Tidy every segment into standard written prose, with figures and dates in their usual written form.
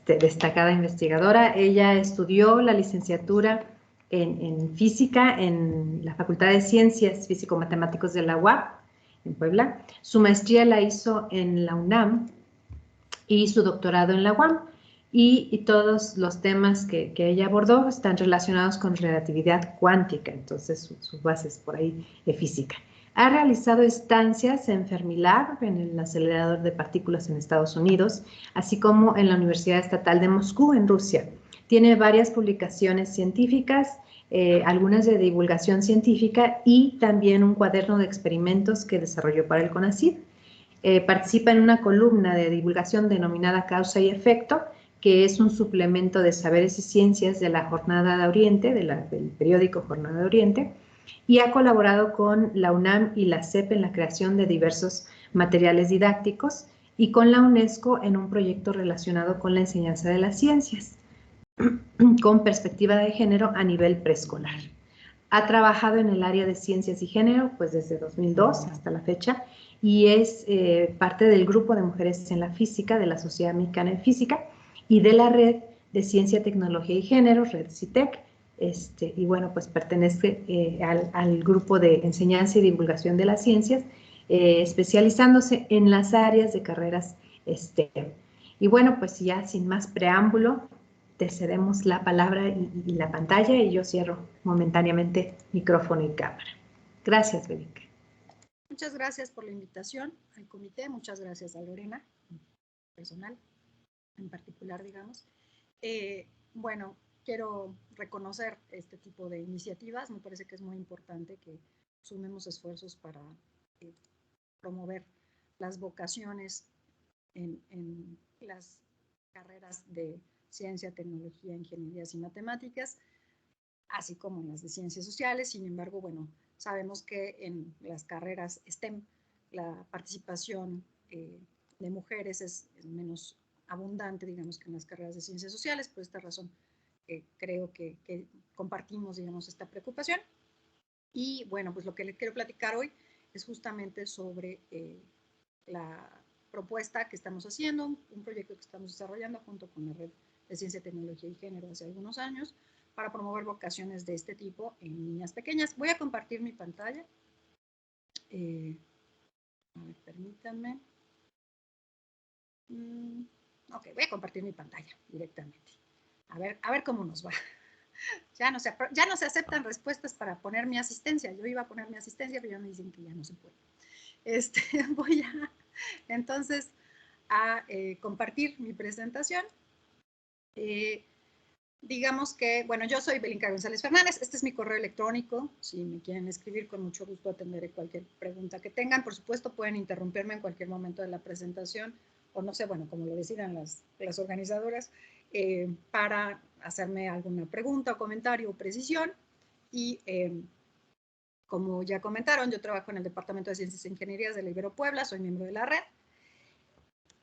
destacada investigadora. Ella estudió la licenciatura en física en la Facultad de Ciencias Físico-Matemáticos de la UAP, en Puebla. Su maestría la hizo en la UNAM y su doctorado en la UAM. Y todos los temas que ella abordó están relacionados con relatividad cuántica, entonces su base es por ahí de física. Ha realizado estancias en Fermilab, en el acelerador de partículas en Estados Unidos, así como en la Universidad Estatal de Moscú, en Rusia. Tiene varias publicaciones científicas, algunas de divulgación científica y también un cuaderno de experimentos que desarrolló para el CONACYT. Participa en una columna de divulgación denominada Causa y Efecto, que es un suplemento de Saberes y Ciencias de la Jornada de Oriente, del periódico Jornada de Oriente, y ha colaborado con la UNAM y la SEP en la creación de diversos materiales didácticos y con la UNESCO en un proyecto relacionado con la enseñanza de las ciencias, con perspectiva de género a nivel preescolar. Ha trabajado en el área de ciencias y género pues desde 2002 hasta la fecha y es parte del grupo de mujeres en la física de la Sociedad Mexicana de Física y de la red de Ciencia, Tecnología y Género, Red CITEC, y bueno, pues pertenece al grupo de enseñanza y divulgación de las ciencias, especializándose en las áreas de carreras STEM. Y bueno, pues ya sin más preámbulo, te cedemos la palabra y la pantalla y yo cierro momentáneamente micrófono y cámara. Gracias, Bélica. Muchas gracias por la invitación al comité, muchas gracias a Lorena, personal, en particular, digamos. Bueno, quiero reconocer este tipo de iniciativas, me parece que es muy importante que sumemos esfuerzos para promover las vocaciones en las carreras de ciencia, tecnología, ingenierías y matemáticas, así como en las de ciencias sociales. Sin embargo, bueno, sabemos que en las carreras STEM la participación de mujeres es menos abundante, digamos, que en las carreras de ciencias sociales. Por esta razón, creo que compartimos, digamos, esta preocupación. Y bueno, pues lo que les quiero platicar hoy es justamente sobre la propuesta que estamos haciendo, un proyecto que estamos desarrollando junto con la Red de Ciencia, Tecnología y Género hace algunos años para promover vocaciones de este tipo en niñas pequeñas. Voy a compartir mi pantalla. A ver, permítanme. Ok, voy a compartir mi pantalla directamente. A ver cómo nos va. Ya no se aceptan respuestas para poner mi asistencia. Yo iba a poner mi asistencia, pero ya me dicen que ya no se puede. Voy entonces a compartir mi presentación. Digamos que, bueno, yo soy Bélica González Fernández, este es mi correo electrónico, si me quieren escribir con mucho gusto atenderé cualquier pregunta que tengan. Por supuesto pueden interrumpirme en cualquier momento de la presentación o no sé, bueno, como lo decidan las organizadoras, para hacerme alguna pregunta o comentario o precisión. Y como ya comentaron, yo trabajo en el Departamento de Ciencias e Ingenierías de la Ibero Puebla, soy miembro de la red.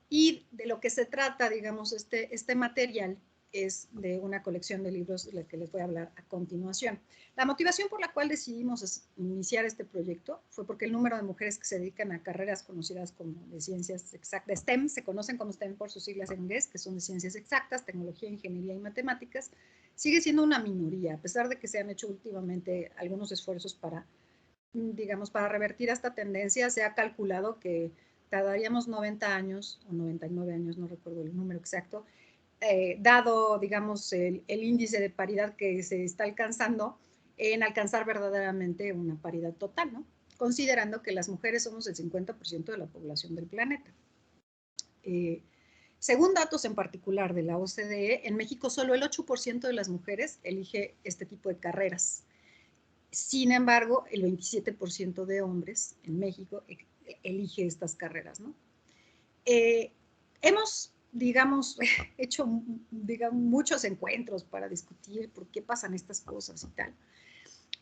Y de lo que se trata, digamos, este material es de una colección de libros de la que les voy a hablar a continuación. La motivación por la cual decidimos iniciar este proyecto fue porque el número de mujeres que se dedican a carreras conocidas como de ciencias exactas, STEM, se conocen como STEM por sus siglas en inglés, que son de ciencias exactas, tecnología, ingeniería y matemáticas, sigue siendo una minoría, a pesar de que se han hecho últimamente algunos esfuerzos para, digamos, para revertir esta tendencia. Se ha calculado que tardaríamos 90 años o 99 años, no recuerdo el número exacto, dado, digamos, el índice de paridad que se está alcanzando, en alcanzar verdaderamente una paridad total, ¿no? Considerando que las mujeres somos el 50% de la población del planeta. Según datos en particular de la OCDE, en México solo el 8% de las mujeres elige este tipo de carreras. Sin embargo, el 27% de hombres en México elige estas carreras, ¿no? Hemos, digamos, hecho, digamos, muchos encuentros para discutir por qué pasan estas cosas y tal.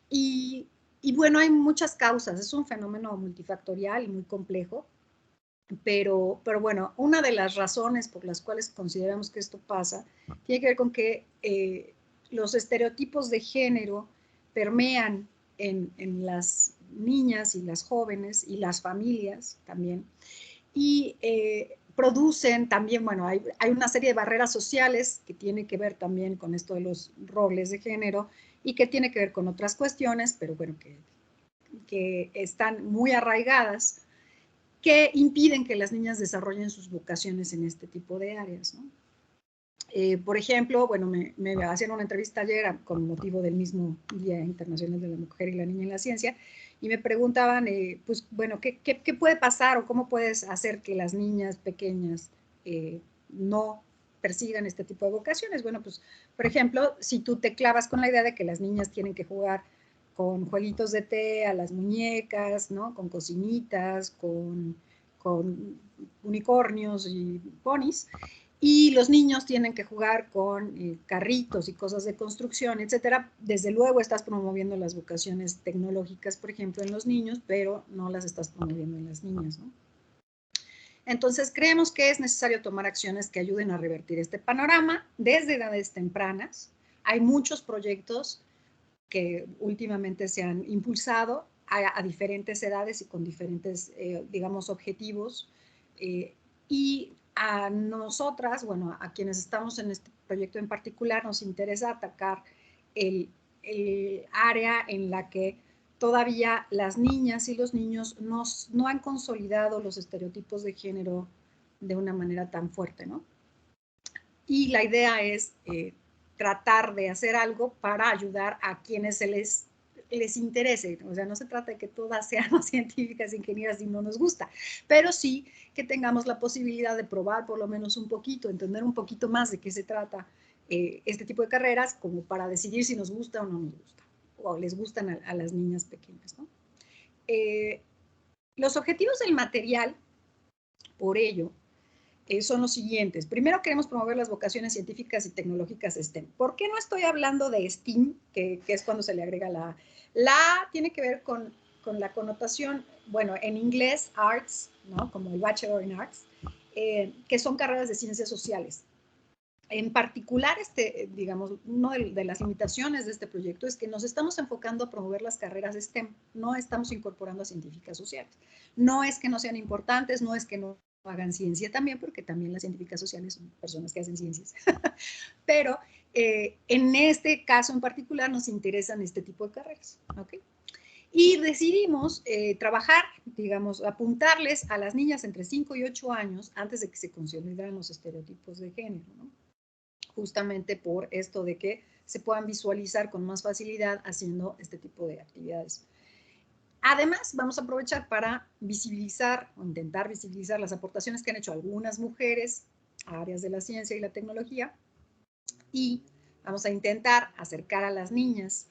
Y bueno, hay muchas causas, es un fenómeno multifactorial y muy complejo, pero bueno, una de las razones por las cuales consideramos que esto pasa tiene que ver con que los estereotipos de género permean en las niñas y las jóvenes y las familias también. Y producen también, bueno, hay una serie de barreras sociales que tiene que ver también con esto de los roles de género y que tiene que ver con otras cuestiones, pero bueno, que están muy arraigadas, que impiden que las niñas desarrollen sus vocaciones en este tipo de áreas, ¿no? Por ejemplo, bueno, me hacían una entrevista ayer con motivo del mismo Día Internacional de la Mujer y la Niña en la Ciencia, y me preguntaban, pues, bueno, ¿qué puede pasar o cómo puedes hacer que las niñas pequeñas no persigan este tipo de vocaciones? Bueno, pues, por ejemplo, si tú te clavas con la idea de que las niñas tienen que jugar con jueguitos de té, a las muñecas, ¿no? Con cocinitas, con unicornios y ponis, y los niños tienen que jugar con carritos y cosas de construcción, etcétera. Desde luego estás promoviendo las vocaciones tecnológicas, por ejemplo, en los niños, pero no las estás promoviendo en las niñas, ¿no? Entonces, creemos que es necesario tomar acciones que ayuden a revertir este panorama desde edades tempranas. Hay muchos proyectos que últimamente se han impulsado a diferentes edades y con diferentes, digamos, objetivos. Y a nosotras, bueno, a quienes estamos en este proyecto en particular, nos interesa atacar el área en la que todavía las niñas y los niños no han consolidado los estereotipos de género de una manera tan fuerte, ¿no? Y la idea es tratar de hacer algo para ayudar a quienes les interese. O sea, no se trata de que todas sean científicas, ingenieras y no nos gusta, pero sí que tengamos la posibilidad de probar por lo menos un poquito, entender un poquito más de qué se trata este tipo de carreras, como para decidir si nos gusta o no nos gusta, o les gustan a las niñas pequeñas, ¿no? Los objetivos del material, por ello, son los siguientes. Primero, queremos promover las vocaciones científicas y tecnológicas STEM. ¿Por qué no estoy hablando de STEAM, que es cuando se le agrega la A? La A tiene que ver con la connotación, bueno, en inglés, arts, ¿no? Como el Bachelor in Arts, que son carreras de ciencias sociales. En particular, digamos, una de las limitaciones de este proyecto es que nos estamos enfocando a promover las carreras STEM, no estamos incorporando a científicas sociales. No es que no sean importantes, no es que no hagan ciencia también, porque también las científicas sociales son personas que hacen ciencias. Pero en este caso en particular nos interesan este tipo de carreras, ¿ok? Y decidimos trabajar, digamos, apuntarles a las niñas entre 5 y 8 años antes de que se consolidaran los estereotipos de género, ¿no? Justamente por esto de que se puedan visualizar con más facilidad haciendo este tipo de actividades. Además, vamos a aprovechar para visibilizar o intentar visibilizar las aportaciones que han hecho algunas mujeres a áreas de la ciencia y la tecnología, y vamos a intentar acercar a las niñas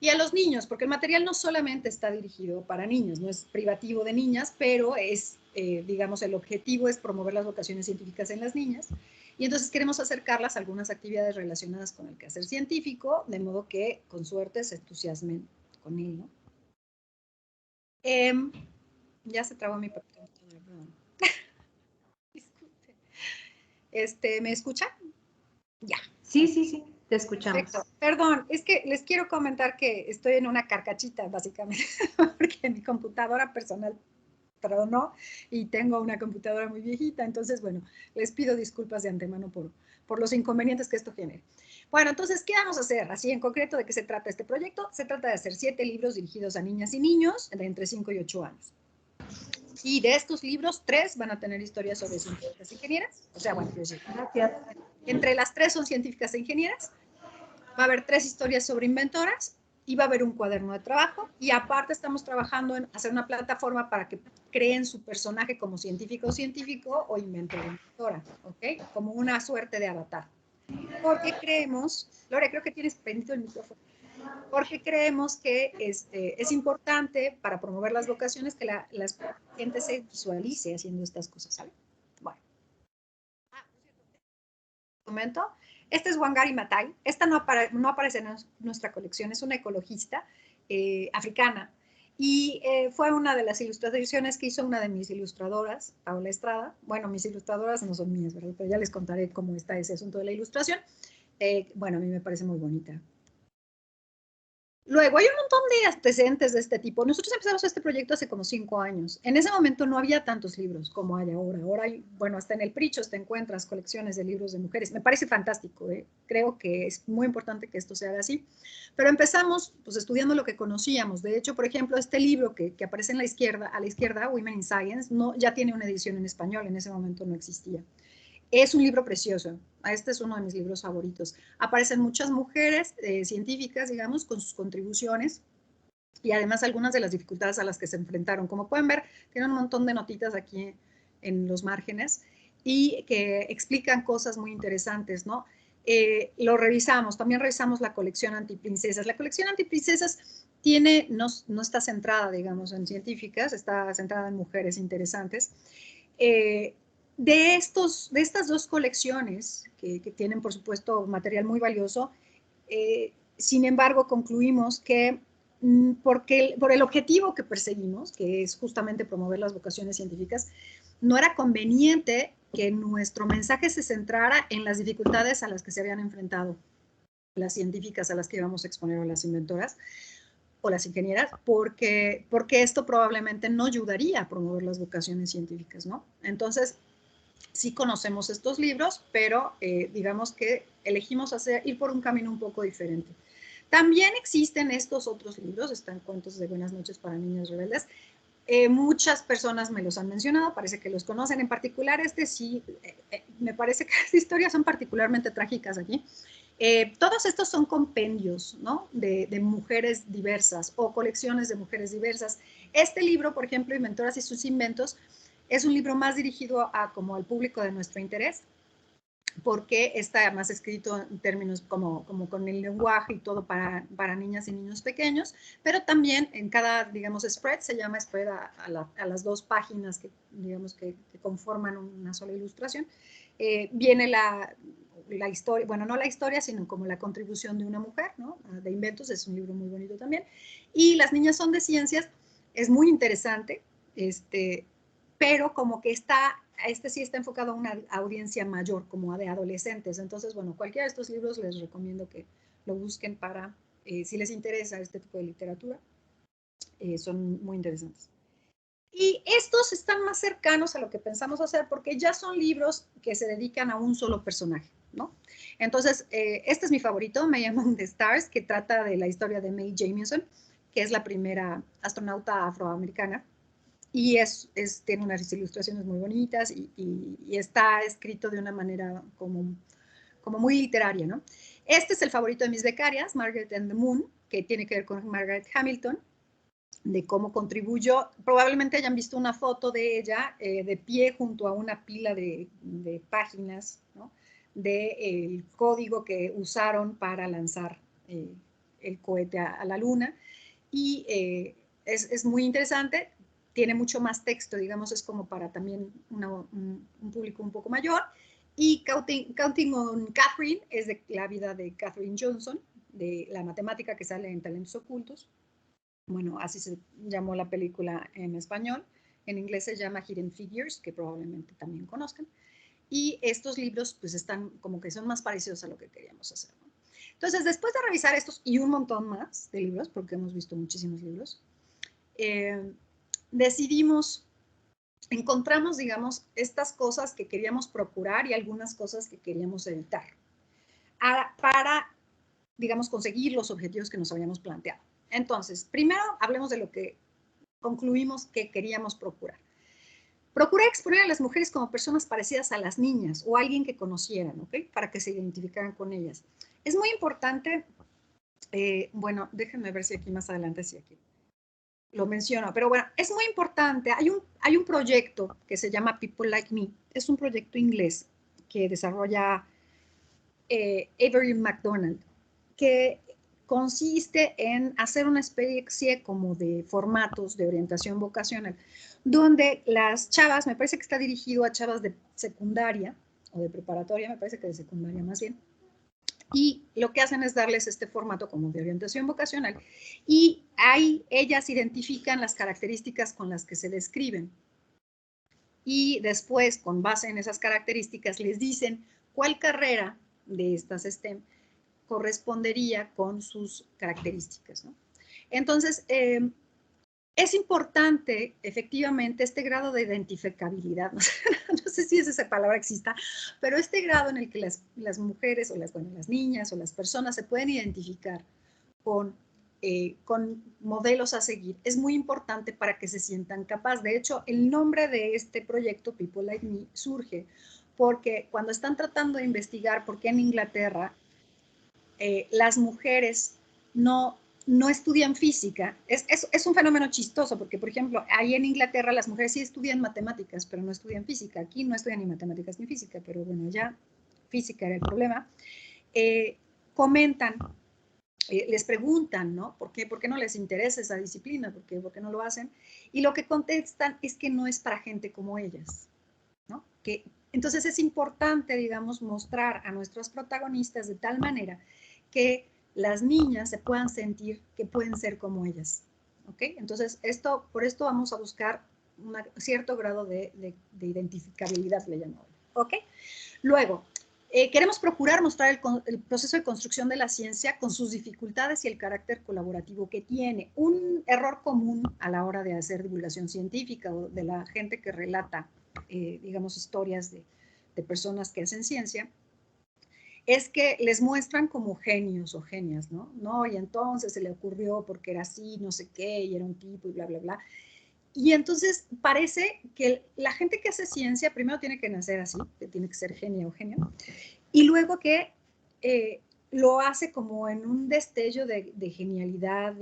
y a los niños, porque el material no solamente está dirigido para niños, no es privativo de niñas, pero es, digamos, el objetivo es promover las vocaciones científicas en las niñas, y entonces queremos acercarlas a algunas actividades relacionadas con el quehacer científico, de modo que con suerte se entusiasmen con él, ¿no? Ya se trabó mi papel. ¿Me escuchan? Ya. Sí, sí, sí, te escuchamos. Perfecto. Perdón, es que les quiero comentar que estoy en una carcachita, básicamente, porque mi computadora personal tronó y tengo una computadora muy viejita, entonces, bueno, les pido disculpas de antemano por los inconvenientes que esto genere. Bueno, entonces, ¿qué vamos a hacer? Así, en concreto, ¿de qué se trata este proyecto? Se trata de hacer 7 libros dirigidos a niñas y niños de entre 5 y 8 años. Y de estos libros, 3 van a tener historias sobre científicas e ingenieras. O sea, bueno, Gracias. entre las 3 son científicas e ingenieras. Va a haber 3 historias sobre inventoras y va a haber un cuaderno de trabajo. Y aparte estamos trabajando en hacer una plataforma para que creen su personaje como científico o inventor o inventora, ¿ok? Como una suerte de avatar. Porque creemos, Lore, creo que tienes prendido el micrófono, porque creemos que es importante para promover las vocaciones que la gente se visualice haciendo estas cosas, ¿sale? Bueno. Momento. Este es Wangari Maathai. Esta no aparece en nuestra colección, es una ecologista africana. Y fue una de las ilustraciones que hizo una de mis ilustradoras, Paula Estrada. Bueno, mis ilustradoras no son mías, ¿verdad? Pero ya les contaré cómo está ese asunto de la ilustración. Bueno, a mí me parece muy bonita. Luego, hay un montón de antecedentes de este tipo. Nosotros empezamos este proyecto hace como 5 años. En ese momento no había tantos libros como hay ahora. Ahora hay, bueno, hasta en el Prichos te encuentras colecciones de libros de mujeres. Me parece fantástico, ¿eh? Creo que es muy importante que esto se haga así. Pero empezamos pues estudiando lo que conocíamos. De hecho, por ejemplo, este libro que aparece en a la izquierda, Women in Science, no, ya tiene una edición en español. En ese momento no existía. Es un libro precioso. Este es uno de mis libros favoritos. Aparecen muchas mujeres científicas, digamos, con sus contribuciones y además algunas de las dificultades a las que se enfrentaron. Como pueden ver, tienen un montón de notitas aquí en los márgenes y que explican cosas muy interesantes, ¿no? Lo revisamos, también revisamos la colección Antiprincesas. La colección Antiprincesas tiene, no está centrada, digamos, en científicas, está centrada en mujeres interesantes. De estas dos colecciones, que tienen, por supuesto, material muy valioso, sin embargo, concluimos que por el objetivo que perseguimos, que es justamente promover las vocaciones científicas, no era conveniente que nuestro mensaje se centrara en las dificultades a las que se habían enfrentado las científicas a las que íbamos a exponer, o las inventoras o las ingenieras, porque esto probablemente no ayudaría a promover las vocaciones científicas, ¿no? Entonces, sí conocemos estos libros, pero digamos que elegimos ir por un camino un poco diferente. También existen estos otros libros, están Cuentos de Buenas Noches para Niños Rebeldes. Muchas personas me los han mencionado, parece que los conocen. En particular, sí, me parece que las historias son particularmente trágicas aquí. Todos estos son compendios, ¿no? de mujeres diversas o colecciones de mujeres diversas. Este libro, por ejemplo, Inventoras y sus inventos, es un libro más dirigido como al público de nuestro interés, porque está más escrito en términos como con el lenguaje y todo para niñas y niños pequeños, pero también en cada, digamos, spread, se llama spread a las 2 páginas que, digamos, que conforman una sola ilustración, viene la historia, bueno, no la historia, sino como la contribución de una mujer, ¿no? De Inventos, es un libro muy bonito también. Y Las niñas son de ciencias, es muy interesante, pero como que sí está enfocado a una audiencia mayor, como a de adolescentes. Entonces, bueno, cualquiera de estos libros les recomiendo que lo busquen para, si les interesa este tipo de literatura, son muy interesantes. Y estos están más cercanos a lo que pensamos hacer porque ya son libros que se dedican a un solo personaje, ¿no? Entonces, este es mi favorito, May Among the Stars, que trata de la historia de Mae Jemison, que es la primera astronauta afroamericana. Y tiene unas ilustraciones muy bonitas y está escrito de una manera como muy literaria, ¿no? Este es el favorito de mis becarias, Margaret and the Moon, que tiene que ver con Margaret Hamilton, de cómo contribuyó. Probablemente hayan visto una foto de ella de pie junto a una pila de páginas, ¿no? Del código que usaron para lanzar el cohete a la Luna. Y es muy interesante, tiene mucho más texto, digamos, es como para también un público un poco mayor. Y Counting on Catherine es de la vida de Katherine Johnson, de la matemática que sale en Talentos Ocultos. Bueno, así se llamó la película en español. En inglés se llama Hidden Figures, que probablemente también conozcan. Y estos libros pues están como que son más parecidos a lo que queríamos hacer, ¿no? Entonces, después de revisar estos y un montón más de libros, porque hemos visto muchísimos libros, encontramos, digamos, estas cosas que queríamos procurar y algunas cosas que queríamos evitar para, digamos, conseguir los objetivos que nos habíamos planteado. Entonces, primero hablemos de lo que concluimos que queríamos procurar. Procuré exponer a las mujeres como personas parecidas a las niñas o alguien que conocieran, ¿ok? Para que se identificaran con ellas. Es muy importante, bueno, déjenme ver si aquí más adelante, si aquí lo menciono, pero bueno, es muy importante. Hay un proyecto que se llama People Like Me. Es un proyecto inglés que desarrolla Avery McDonald, que consiste en hacer una especie como de formatos de orientación vocacional, donde las chavas, me parece que está dirigido a chavas de secundaria o de preparatoria, me parece que de secundaria más bien, y lo que hacen es darles este formato como de orientación vocacional y ahí ellas identifican las características con las que se describen y después, con base en esas características, les dicen cuál carrera de estas STEM correspondería con sus características, ¿no? Entonces, es importante, efectivamente, este grado de identificabilidad, no sé si esa palabra exista, pero este grado en el que las mujeres o las niñas o las personas se pueden identificar con modelos a seguir, es muy importante para que se sientan capaces. De hecho, el nombre de este proyecto, People Like Me, surge porque cuando están tratando de investigar por qué en Inglaterra las mujeres no estudian física, es un fenómeno chistoso, porque, por ejemplo, ahí en Inglaterra las mujeres sí estudian matemáticas, pero no estudian física. Aquí no estudian ni matemáticas ni física, pero bueno, ya física era el problema. Comentan, les preguntan, ¿no? ¿Por qué no les interesa esa disciplina? ¿Por qué no lo hacen? Y lo que contestan es que no es para gente como ellas, ¿no? Entonces es importante, digamos, mostrar a nuestros protagonistas de tal manera que las niñas se puedan sentir que pueden ser como ellas, ¿ok? Entonces, por esto vamos a buscar un cierto grado de identificabilidad, le llamamos, ¿ok? Luego, queremos procurar mostrar el proceso de construcción de la ciencia con sus dificultades y el carácter colaborativo que tiene. Un error común a la hora de hacer divulgación científica o de la gente que relata, digamos, historias de personas que hacen ciencia, es que les muestran como genios o genias, ¿no? No, y entonces se le ocurrió porque era así, no sé qué, y era un tipo y bla, bla, bla. Y entonces parece que la gente que hace ciencia primero tiene que nacer así, que tiene que ser genio o genio, y luego que lo hace como en un destello de genialidad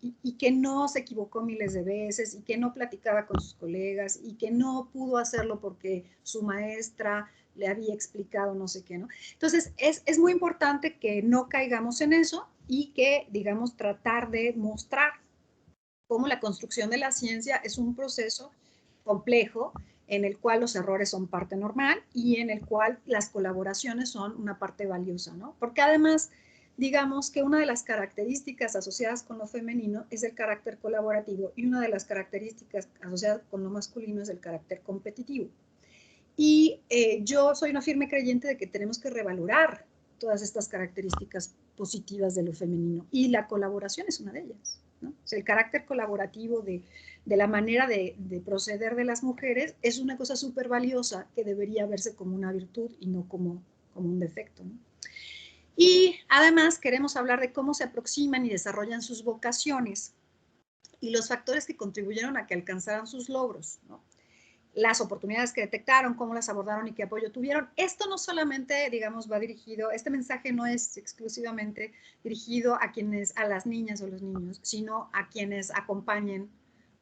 y que no se equivocó miles de veces y que no platicaba con sus colegas y que no pudo hacerlo porque su maestra le había explicado no sé qué, ¿no? Entonces, es muy importante que no caigamos en eso y que, digamos, tratar de mostrar cómo la construcción de la ciencia es un proceso complejo en el cual los errores son parte normal y en el cual las colaboraciones son una parte valiosa, ¿no? Porque además, digamos que una de las características asociadas con lo femenino es el carácter colaborativo y una de las características asociadas con lo masculino es el carácter competitivo. Y yo soy una firme creyente de que tenemos que revalorar todas estas características positivas de lo femenino y la colaboración es una de ellas, ¿no? O sea, el carácter colaborativo de la manera de proceder de las mujeres es una cosa súper valiosa que debería verse como una virtud y no como un defecto, ¿no? Y además queremos hablar de cómo se aproximan y desarrollan sus vocaciones y los factores que contribuyeron a que alcanzaran sus logros, ¿no? Las oportunidades que detectaron, cómo las abordaron y qué apoyo tuvieron. Esto no solamente, digamos, va dirigido, este mensaje no es exclusivamente dirigido a las niñas o los niños, sino a quienes acompañen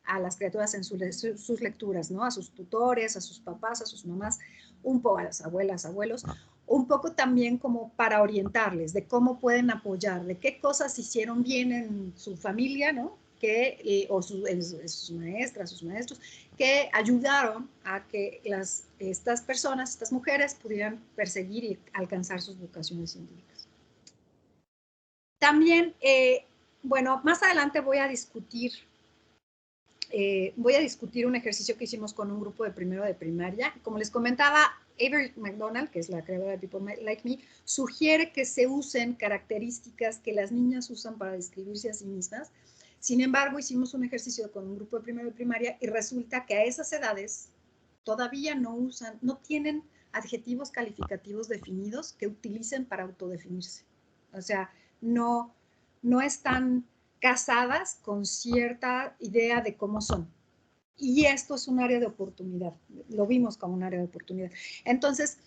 a las criaturas en sus lecturas, ¿no? A sus tutores, a sus papás, a sus mamás, un poco a las abuelas, abuelos, un poco también como para orientarles de cómo pueden apoyar, de qué cosas hicieron bien en su familia, ¿no? O sus maestras, sus maestros, que ayudaron a que estas personas, estas mujeres, pudieran perseguir y alcanzar sus vocaciones científicas. También, bueno, más adelante voy a discutir un ejercicio que hicimos con un grupo de primero de primaria. Como les comentaba, Avery McDonald, que es la creadora de People Like Me, sugiere que se usen características que las niñas usan para describirse a sí mismas. Sin embargo, hicimos un ejercicio con un grupo de primero de primaria y resulta que a esas edades todavía no tienen adjetivos calificativos definidos que utilicen para autodefinirse. O sea, no están casadas con cierta idea de cómo son. Y esto es un área de oportunidad, lo vimos como un área de oportunidad. Entonces,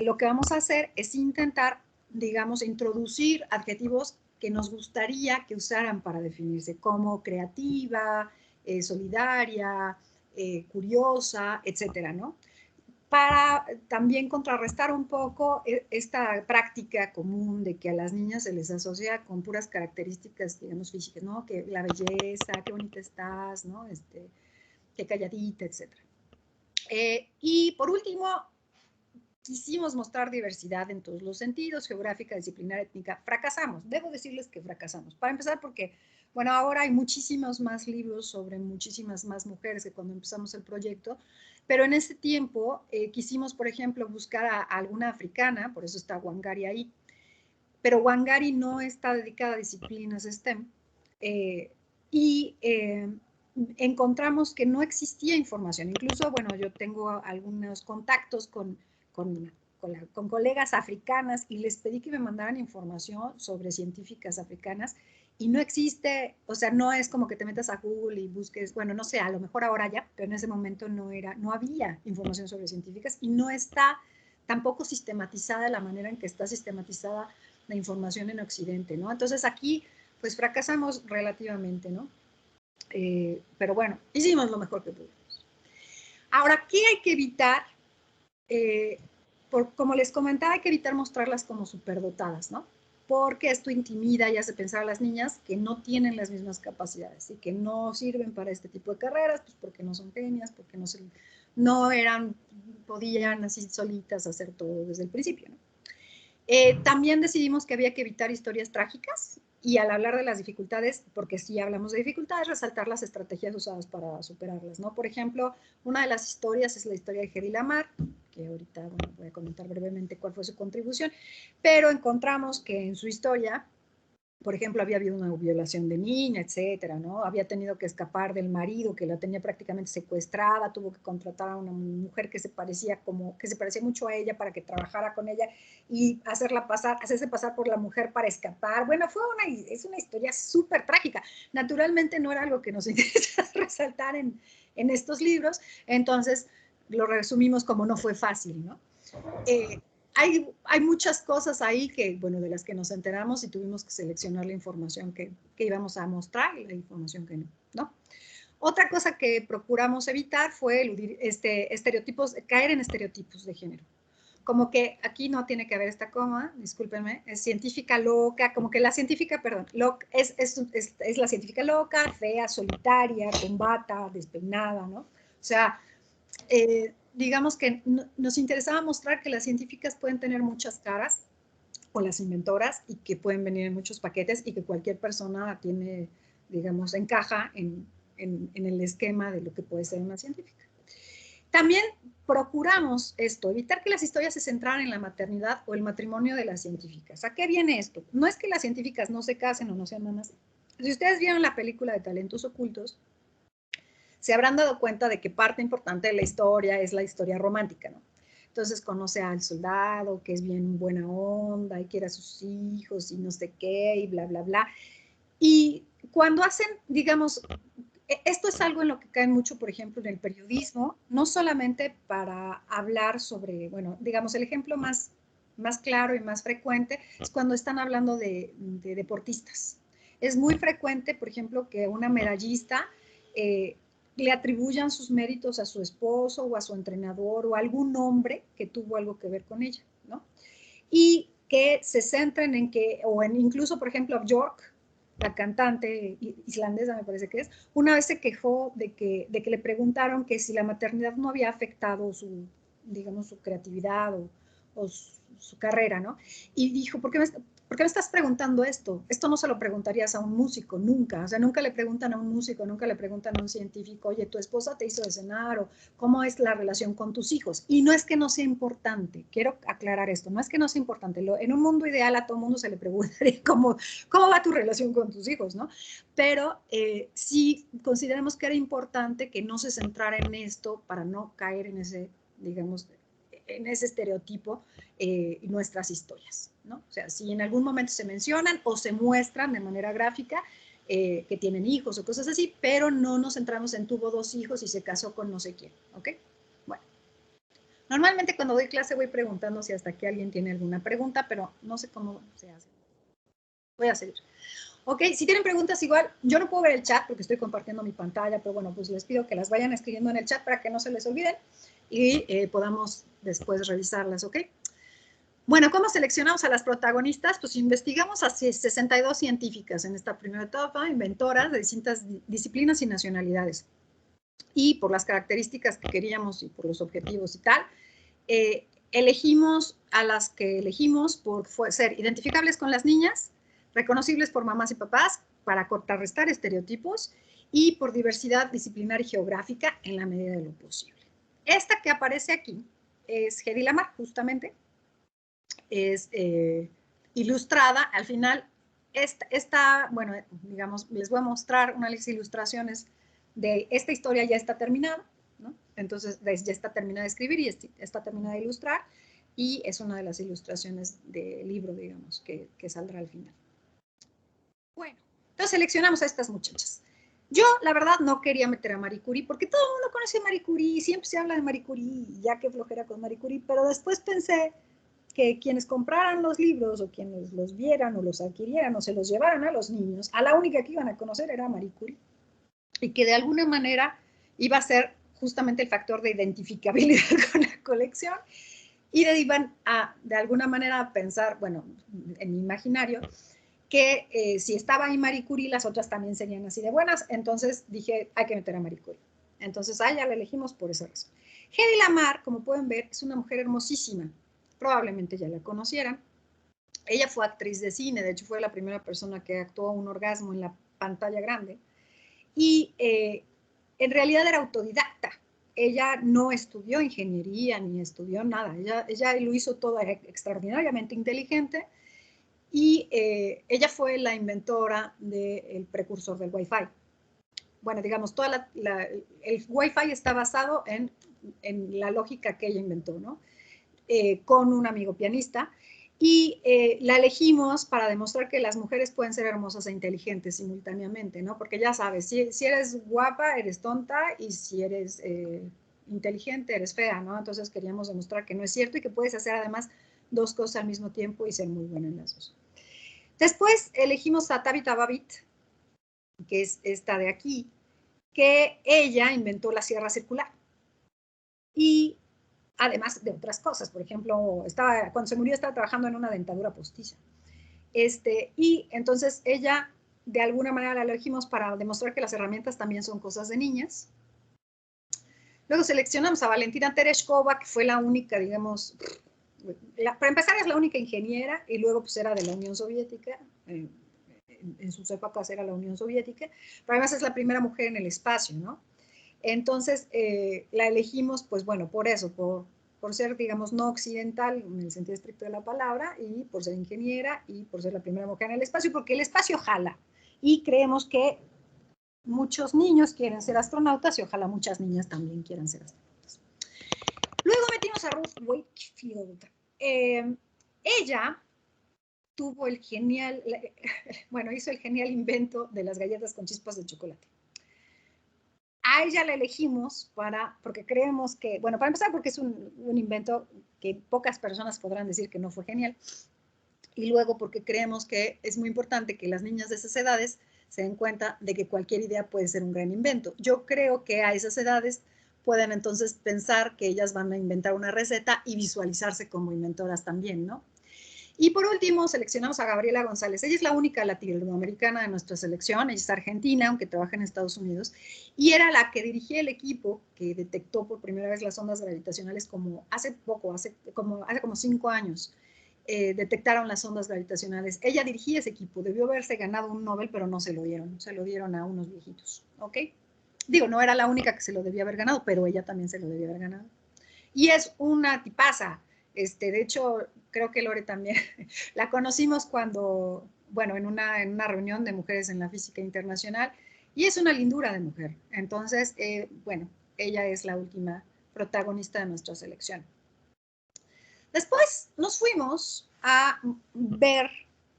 lo que vamos a hacer es intentar, digamos, introducir adjetivos que nos gustaría que usaran para definirse, como creativa, solidaria, curiosa, etcétera, ¿no? Para también contrarrestar un poco esta práctica común de que a las niñas se les asocia con puras características, digamos, físicas, ¿no? Que la belleza, qué bonita estás, ¿no? Qué calladita, etc. Y por último, quisimos mostrar diversidad en todos los sentidos, geográfica, disciplinar, étnica. Fracasamos, debo decirles que fracasamos. Para empezar porque, bueno, ahora hay muchísimos más libros sobre muchísimas más mujeres que cuando empezamos el proyecto, pero en ese tiempo quisimos, por ejemplo, buscar a alguna africana, por eso está Wangari ahí, pero Wangari no está dedicada a disciplinas STEM. Encontramos que no existía información. Incluso, bueno, yo tengo algunos contactos con colegas africanas y les pedí que me mandaran información sobre científicas africanas y no existe, o sea, no es como que te metas a Google y busques, bueno, no sé, a lo mejor ahora ya, pero en ese momento no había información sobre científicas y no está tampoco sistematizada de la manera en que está sistematizada la información en Occidente, ¿no? Entonces aquí, pues fracasamos relativamente, ¿no? Pero bueno, hicimos lo mejor que pudimos. Ahora, ¿qué hay que evitar? Como les comentaba, hay que evitar mostrarlas como superdotadas, ¿no? Porque esto intimida y hace pensar a las niñas que no tienen las mismas capacidades y que no sirven para este tipo de carreras, pues porque no son genias, porque podían así solitas hacer todo desde el principio, ¿no? También decidimos que había que evitar historias trágicas y al hablar de las dificultades, porque sí hablamos de dificultades, resaltar las estrategias usadas para superarlas, ¿no? Por ejemplo, una de las historias es la historia de Hedy Lamarr, que ahorita voy a comentar brevemente cuál fue su contribución, pero encontramos que en su historia, por ejemplo, había habido una violación de niña, etcétera, ¿no? Había tenido que escapar del marido que la tenía prácticamente secuestrada, tuvo que contratar a una mujer que se parecía mucho a ella para que trabajara con ella y hacerse pasar por la mujer para escapar. Bueno, es una historia súper trágica. Naturalmente no era algo que nos interesa resaltar en estos libros, entonces lo resumimos como no fue fácil, ¿no? Hay muchas cosas ahí de las que nos enteramos y tuvimos que seleccionar la información que íbamos a mostrar y la información que no. Otra cosa que procuramos evitar fue eludir caer en estereotipos de género. Como que aquí no tiene que haber esta coma, discúlpenme, es científica loca, como que la científica, perdón, es la científica loca, fea, solitaria, con bata, despeinada, ¿no? O sea, digamos que nos interesaba mostrar que las científicas pueden tener muchas caras, o las inventoras, y que pueden venir en muchos paquetes, y que cualquier persona tiene, digamos, encaja en el esquema de lo que puede ser una científica. También procuramos evitar que las historias se centraran en la maternidad o el matrimonio de las científicas. ¿A qué viene esto? No es que las científicas no se casen o no sean mamás. Si ustedes vieron la película de Talentos Ocultos, se habrán dado cuenta de que parte importante de la historia es la historia romántica, ¿no? Entonces conoce al soldado, que es bien buena onda, y quiere a sus hijos, y no sé qué, y bla, bla, bla. Y cuando hacen, digamos, esto es algo en lo que caen mucho, por ejemplo, en el periodismo, no solamente para hablar sobre, bueno, digamos, el ejemplo más claro y más frecuente es cuando están hablando de deportistas. Es muy frecuente, por ejemplo, que una medallista le atribuyan sus méritos a su esposo o a su entrenador o a algún hombre que tuvo algo que ver con ella, ¿no? Y que se centren en que, incluso, por ejemplo, Björk, la cantante islandesa, me parece que es, una vez se quejó de que le preguntaron que si la maternidad no había afectado su creatividad o su carrera, ¿no? Y dijo, ¿por qué me estás preguntando esto? Esto no se lo preguntarías a un músico, nunca. O sea, nunca le preguntan a un músico, nunca le preguntan a un científico, oye, tu esposa te hizo de cenar, o cómo es la relación con tus hijos. Y no es que no sea importante, quiero aclarar esto, no es que no sea importante. En un mundo ideal a todo mundo se le preguntaría cómo va tu relación con tus hijos, ¿no? Pero sí consideramos que era importante que no se centrara en esto para no caer en ese, digamos, en ese estereotipo nuestras historias, ¿no? O sea, si en algún momento se mencionan o se muestran de manera gráfica que tienen hijos o cosas así, pero no nos centramos en tuvo 2 hijos y se casó con no sé quién, ¿ok? Bueno, normalmente cuando doy clase voy preguntando si hasta aquí alguien tiene alguna pregunta, pero no sé cómo se hace. Voy a seguir. Ok, si tienen preguntas igual, yo no puedo ver el chat porque estoy compartiendo mi pantalla, pero bueno, pues les pido que las vayan escribiendo en el chat para que no se les olviden y podamos después revisarlas, ¿ok? Bueno, ¿cómo seleccionamos a las protagonistas? Pues investigamos a 62 científicas en esta primera etapa, inventoras de distintas disciplinas y nacionalidades. Y por las características que queríamos y por los objetivos y tal, elegimos a las que elegimos por ser identificables con las niñas, reconocibles por mamás y papás para contrarrestar estereotipos y por diversidad disciplinar y geográfica en la medida de lo posible. Esta que aparece aquí es Hedy Lamarr, justamente. Es ilustrada. Al final, bueno, digamos, les voy a mostrar unas ilustraciones de esta historia ya está terminada, ¿no? Entonces, ya está terminada de escribir y está terminada de ilustrar, y es una de las ilustraciones del libro, digamos, que saldrá al final. Bueno, entonces seleccionamos a estas muchachas. Yo, la verdad, no quería meter a Marie Curie, porque todo el mundo conoce a Marie Curie, siempre se habla de Marie Curie, ya que flojera con Marie Curie, pero después pensé que quienes compraran los libros, o quienes los vieran, o los adquirieran, o se los llevaran a los niños, a la única que iban a conocer era Marie Curie, y que de alguna manera iba a ser justamente el factor de identificabilidad con la colección, y iban a, de alguna manera, a pensar, bueno, en mi imaginario, que si estaba ahí Marie Curie, las otras también serían así de buenas. Entonces dije, hay que meter a Marie Curie. Entonces a ella la elegimos por esa razón. Hedy Lamarr, como pueden ver, es una mujer hermosísima. Probablemente ya la conocieran. Ella fue actriz de cine, de hecho fue la primera persona que actuó un orgasmo en la pantalla grande. Y en realidad era autodidacta. Ella no estudió ingeniería ni estudió nada. Ella lo hizo todo, era extraordinariamente inteligente. Y ella fue la inventora del precursor del Wi-Fi. Bueno, digamos, el Wi-Fi está basado en la lógica que ella inventó, ¿no? Con un amigo pianista. Y la elegimos para demostrar que las mujeres pueden ser hermosas e inteligentes simultáneamente, ¿no? Porque ya sabes, si eres guapa, eres tonta, y si eres inteligente, eres fea, ¿no? Entonces queríamos demostrar que no es cierto y que puedes hacer además dos cosas al mismo tiempo y ser muy buena en las dos. Después elegimos a Tabitha Babbitt, que es esta de aquí, que ella inventó la sierra circular. Y además de otras cosas, por ejemplo, cuando se murió estaba trabajando en una dentadura postiza. Y entonces ella, de alguna manera, la elegimos para demostrar que las herramientas también son cosas de niñas. Luego seleccionamos a Valentina Tereshkova, que fue la única, digamos, para empezar es la única ingeniera, y luego pues era de la Unión Soviética, en sus épocas era la Unión Soviética, pero además es la primera mujer en el espacio, ¿no? Entonces la elegimos, pues bueno, por eso, por ser, digamos, no occidental en el sentido estricto de la palabra, y por ser ingeniera, y por ser la primera mujer en el espacio, porque el espacio jala, y creemos que muchos niños quieren ser astronautas, y ojalá muchas niñas también quieran ser astronautas. Luego metimos a Ruth Wakefield. Ella tuvo el genial, bueno, hizo el genial invento de las galletas con chispas de chocolate. A ella la elegimos porque creemos que, bueno, para empezar porque es un invento que pocas personas podrán decir que no fue genial, y luego porque creemos que es muy importante que las niñas de esas edades se den cuenta de que cualquier idea puede ser un gran invento. Yo creo que a esas edades pueden entonces pensar que ellas van a inventar una receta y visualizarse como inventoras también, ¿no? Y por último, seleccionamos a Gabriela González. Ella es la única latinoamericana de nuestra selección. Ella es argentina, aunque trabaja en Estados Unidos, y era la que dirigía el equipo que detectó por primera vez las ondas gravitacionales hace como 5 años. Detectaron las ondas gravitacionales. Ella dirigía ese equipo. Debió haberse ganado un Nobel, pero no se lo dieron. Se lo dieron a unos viejitos, ¿ok? Digo, no era la única que se lo debía haber ganado, pero ella también se lo debía haber ganado. Y es una tipaza. De hecho, creo que Lore también la conocimos cuando, bueno, en una reunión de mujeres en la física internacional, y es una lindura de mujer. Entonces, bueno, ella es la última protagonista de nuestra selección. Después nos fuimos a ver,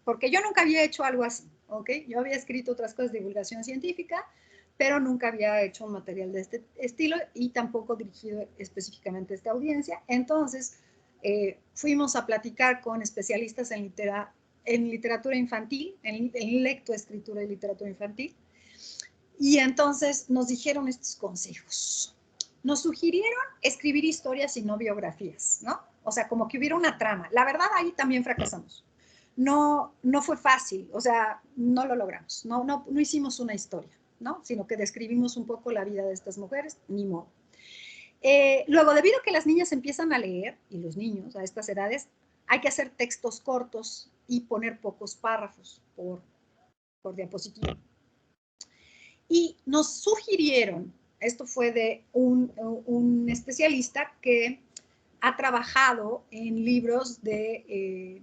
porque yo nunca había hecho algo así, ¿ok? Yo había escrito otras cosas de divulgación científica, pero nunca había hecho un material de este estilo, y tampoco dirigido específicamente a esta audiencia. Entonces, fuimos a platicar con especialistas en literatura infantil, en lectoescritura y literatura infantil, y entonces nos dijeron estos consejos. Nos sugirieron escribir historias y no biografías, ¿no? O sea, como que hubiera una trama. La verdad, ahí también fracasamos. No fue fácil, o sea, no lo logramos. No hicimos una historia, ¿no? Sino que describimos un poco la vida de estas mujeres, ni modo. Luego, debido a que las niñas empiezan a leer, y los niños a estas edades, hay que hacer textos cortos y poner pocos párrafos por diapositiva. Y nos sugirieron, esto fue de un especialista que ha trabajado en libros de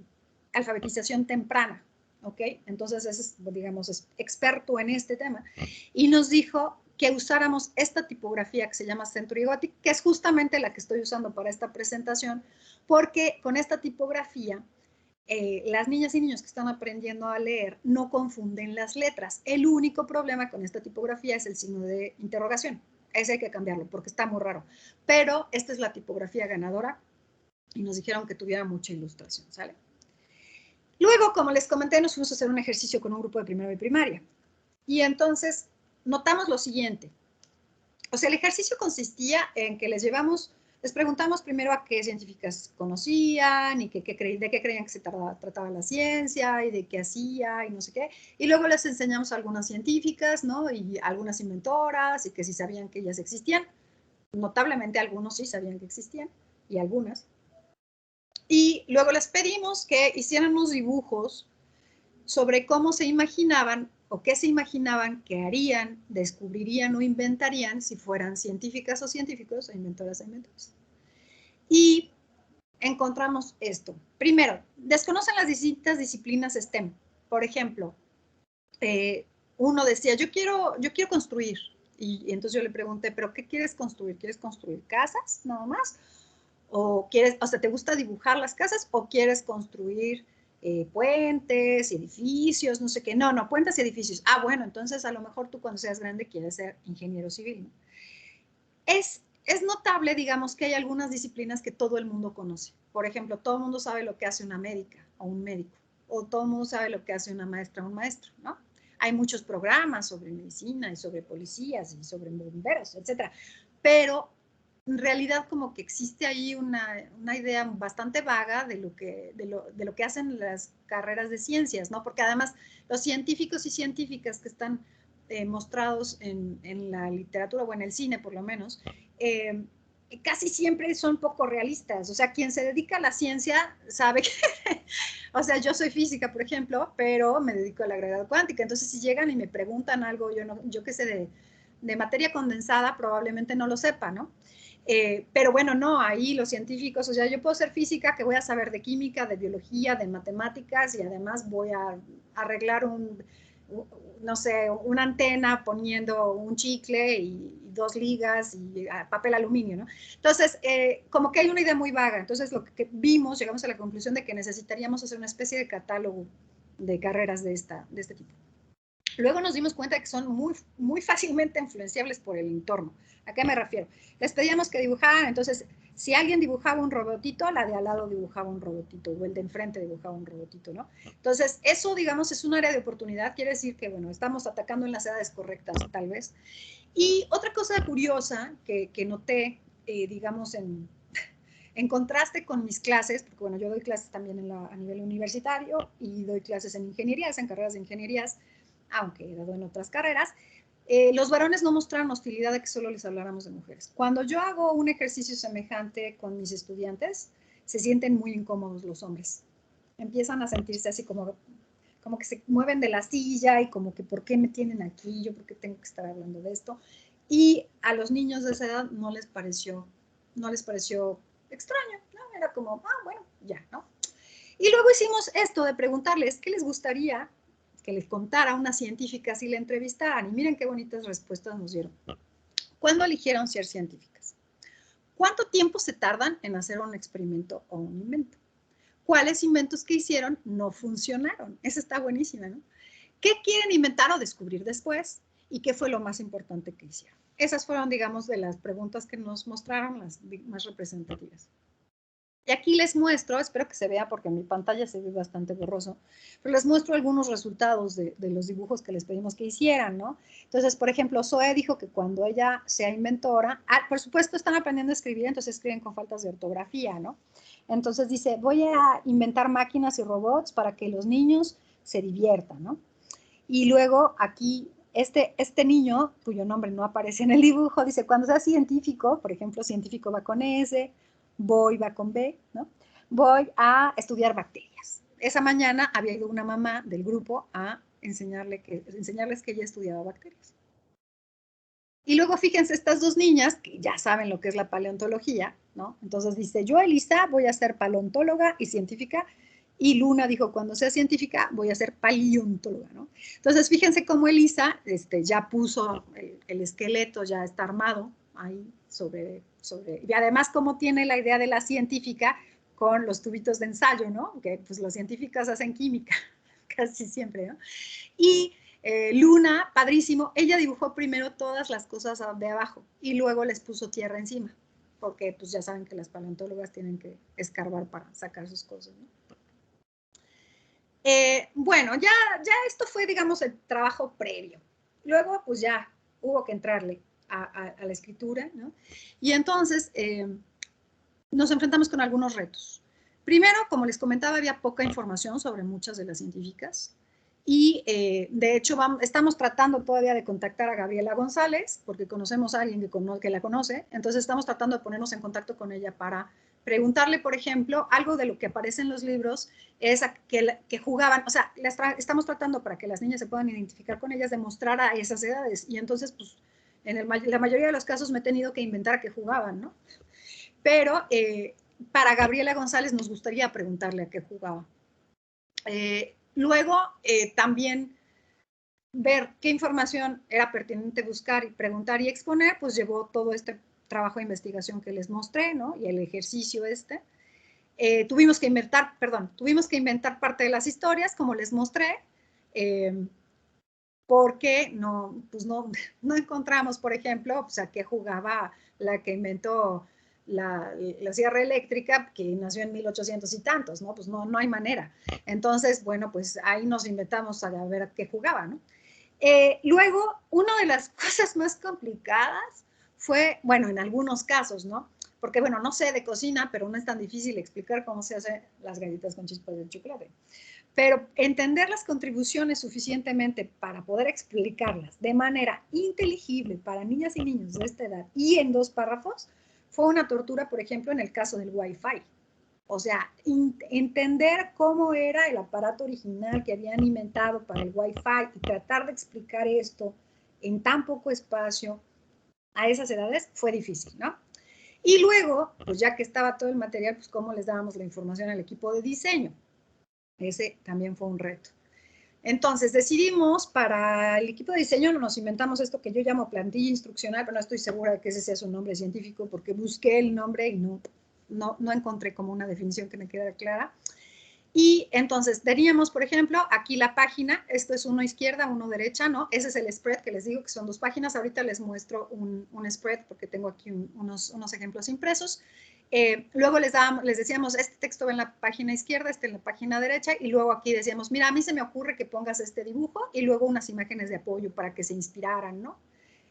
alfabetización temprana, ¿ok? Entonces es, digamos, es experto en este tema, y nos dijo que usáramos esta tipografía que se llama Century Gothic, que es justamente la que estoy usando para esta presentación, porque con esta tipografía las niñas y niños que están aprendiendo a leer no confunden las letras. El único problema con esta tipografía es el signo de interrogación. Ese hay que cambiarlo porque está muy raro. Pero esta es la tipografía ganadora y nos dijeron que tuviera mucha ilustración, ¿sale? Luego, como les comenté, nos fuimos a hacer un ejercicio con un grupo de primero de primaria. Y entonces notamos lo siguiente. O sea, el ejercicio consistía en que les preguntamos primero a qué científicas conocían y de qué creían que se trataba la ciencia y de qué hacía y no sé qué. Y luego les enseñamos a algunas científicas, ¿no? Y algunas inventoras y que sí sabían que ellas existían. Notablemente algunos sí sabían que existían y algunas. Y luego les pedimos que hicieran unos dibujos sobre cómo se imaginaban o qué se imaginaban que harían, descubrirían o inventarían si fueran científicas o científicos o inventoras o inventores. Y encontramos esto. Primero, desconocen las distintas disciplinas STEM. Por ejemplo, uno decía, yo quiero construir. Y entonces yo le pregunté, ¿pero qué quieres construir? ¿Quieres construir casas nada más? ¿O sea, te gusta dibujar las casas o quieres construir puentes, edificios, no sé qué? No, puentes y edificios. Ah, bueno, entonces a lo mejor tú cuando seas grande quieres ser ingeniero civil, ¿no? Es notable, digamos, que hay algunas disciplinas que todo el mundo conoce. Por ejemplo, todo el mundo sabe lo que hace una médica o un médico, o todo el mundo sabe lo que hace una maestra o un maestro, ¿no? Hay muchos programas sobre medicina y sobre policías y sobre bomberos, etcétera. Pero en realidad como que existe ahí una idea bastante vaga de lo que hacen las carreras de ciencias, ¿no? Porque además los científicos y científicas que están mostrados en la literatura o en el cine por lo menos, casi siempre son poco realistas. O sea, quien se dedica a la ciencia sabe que, o sea, yo soy física, por ejemplo, pero me dedico a la gravedad cuántica. Entonces, si llegan y me preguntan algo, yo qué sé, de materia condensada, probablemente no lo sepa, ¿no? Pero bueno, no, ahí los científicos, o sea, yo puedo ser física, que voy a saber de química, de biología, de matemáticas, y además voy a arreglar no sé, una antena poniendo un chicle y 2 ligas y papel aluminio, ¿no? Entonces, como que hay una idea muy vaga. Entonces, lo que vimos, llegamos a la conclusión de que necesitaríamos hacer una especie de catálogo de carreras de este tipo. Luego nos dimos cuenta de que son muy, muy fácilmente influenciables por el entorno. ¿A qué me refiero? Les pedíamos que dibujaran, entonces, si alguien dibujaba un robotito, la de al lado dibujaba un robotito, o el de enfrente dibujaba un robotito, ¿no? Entonces, eso, digamos, es un área de oportunidad, quiere decir que, bueno, estamos atacando en las edades correctas, tal vez. Y otra cosa curiosa que noté, digamos, en contraste con mis clases, porque, bueno, yo doy clases también a nivel universitario y doy clases en ingenierías, en carreras de ingenierías, aunque he dado en otras carreras, los varones no mostraron hostilidad de que solo les habláramos de mujeres. Cuando yo hago un ejercicio semejante con mis estudiantes, se sienten muy incómodos los hombres. Empiezan a sentirse así como que se mueven de la silla y como que ¿por qué me tienen aquí? ¿Yo por qué tengo que estar hablando de esto? Y a los niños de esa edad no les pareció extraño, ¿no? Era como, bueno, ya, ¿no? Y luego hicimos esto de preguntarles qué les gustaría que les contara una científica si la entrevistaran. Y miren qué bonitas respuestas nos dieron. ¿Cuándo eligieron ser científicas? ¿Cuánto tiempo se tardan en hacer un experimento o un invento? ¿Cuáles inventos que hicieron no funcionaron? Esa está buenísima, ¿no? ¿Qué quieren inventar o descubrir después? ¿Y qué fue lo más importante que hicieron? Esas fueron, digamos, de las preguntas que nos mostraron las más representativas. Y aquí les muestro, espero que se vea porque en mi pantalla se ve bastante borroso, pero les muestro algunos resultados de los dibujos que les pedimos que hicieran, ¿no? Entonces, por ejemplo, Zoe dijo que cuando ella sea inventora, por supuesto están aprendiendo a escribir, entonces escriben con faltas de ortografía, ¿no? Entonces dice, voy a inventar máquinas y robots para que los niños se diviertan, ¿no? Y luego aquí este niño, cuyo nombre no aparece en el dibujo, dice, cuando sea científico, por ejemplo, científico va con S, voy va con B, ¿no? Voy a estudiar bacterias. Esa mañana había ido una mamá del grupo a enseñarles que ella estudiaba bacterias. Y luego fíjense estas dos niñas que ya saben lo que es la paleontología, ¿no? Entonces dice, yo, Elisa, voy a ser paleontóloga y científica Y Luna dijo, cuando sea científica voy a ser paleontóloga, ¿no? Entonces, fíjense cómo Elisa ya puso el esqueleto, ya está armado ahí y además cómo tiene la idea de la científica con los tubitos de ensayo, ¿no? Que pues las científicas hacen química, casi siempre, ¿no? Y Luna, padrísimo, ella dibujó primero todas las cosas de abajo y luego les puso tierra encima, porque pues ya saben que las paleontólogas tienen que escarbar para sacar sus cosas, ¿no? Bueno, ya esto fue, digamos, el trabajo previo. Luego, pues ya hubo que entrarle a la escritura, ¿no? Y entonces nos enfrentamos con algunos retos. Primero, como les comentaba, había poca información sobre muchas de las científicas. Y de hecho estamos tratando todavía de contactar a Gabriela González, porque conocemos a alguien que la conoce, entonces estamos tratando de ponernos en contacto con ella para preguntarle, por ejemplo, algo de lo que aparece en los libros es que jugaban, o sea, estamos tratando para que las niñas se puedan identificar con ellas, demostrar a esas edades, y entonces, pues, en la mayoría de los casos me he tenido que inventar a qué jugaban, ¿no? Pero para Gabriela González nos gustaría preguntarle a qué jugaba. Luego, también ver qué información era pertinente buscar y preguntar y exponer, pues llevó todo este trabajo de investigación que les mostré, ¿no? Y el ejercicio tuvimos que inventar parte de las historias, como les mostré, porque pues no encontramos, por ejemplo, pues a qué jugaba la que inventó la sierra eléctrica, que nació en 1800 y tantos, ¿no? Pues no hay manera. Entonces, bueno, pues ahí nos inventamos a ver a qué jugaba, ¿no? Luego, una de las cosas más complicadas fue, bueno, en algunos casos, ¿no? Porque, bueno, no sé de cocina, pero no es tan difícil explicar cómo se hacen las galletas con chispas de chocolate. Pero entender las contribuciones suficientemente para poder explicarlas de manera inteligible para niñas y niños de esta edad y en 2 párrafos fue una tortura, por ejemplo, en el caso del Wi-Fi. O sea, entender cómo era el aparato original que habían inventado para el Wi-Fi y tratar de explicar esto en tan poco espacio a esas edades fue difícil, ¿no? Y luego, pues ya que estaba todo el material, pues cómo les dábamos la información al equipo de diseño. Ese también fue un reto. Entonces decidimos para el equipo de diseño, nos inventamos esto que yo llamo plantilla instruccional, pero no estoy segura de que ese sea su nombre científico porque busqué el nombre y no encontré como una definición que me quedara clara. Y entonces teníamos, por ejemplo, aquí la página, esto es uno izquierda, uno derecha, ¿no? Ese es el spread que les digo que son 2 páginas. Ahorita les muestro un spread porque tengo aquí unos ejemplos impresos. Luego les decíamos, este texto va en la página izquierda, este en la página derecha, y luego aquí decíamos, mira, a mí se me ocurre que pongas este dibujo y luego unas imágenes de apoyo para que se inspiraran, ¿no?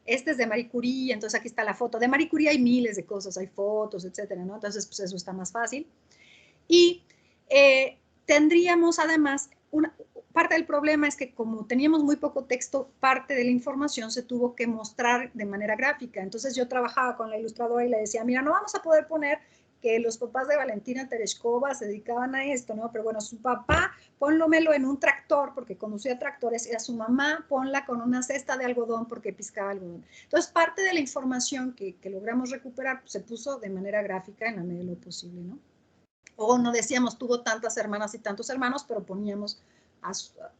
Este es de Marie Curie, entonces aquí está la foto. De Marie Curie hay miles de cosas, hay fotos, etcétera, ¿no? Entonces, pues eso está más fácil. Y tendríamos además, parte del problema es que como teníamos muy poco texto, parte de la información se tuvo que mostrar de manera gráfica. Entonces yo trabajaba con la ilustradora y le decía, mira, no vamos a poder poner que los papás de Valentina Tereshkova se dedicaban a esto, ¿no? Pero bueno, su papá, ponlomelo en un tractor, porque conducía tractores, y a su mamá, ponla con una cesta de algodón, porque piscaba algodón. Entonces, parte de la información que logramos recuperar pues, se puso de manera gráfica en la medida de lo posible, ¿no? O no decíamos, tuvo tantas hermanas y tantos hermanos, pero poníamos,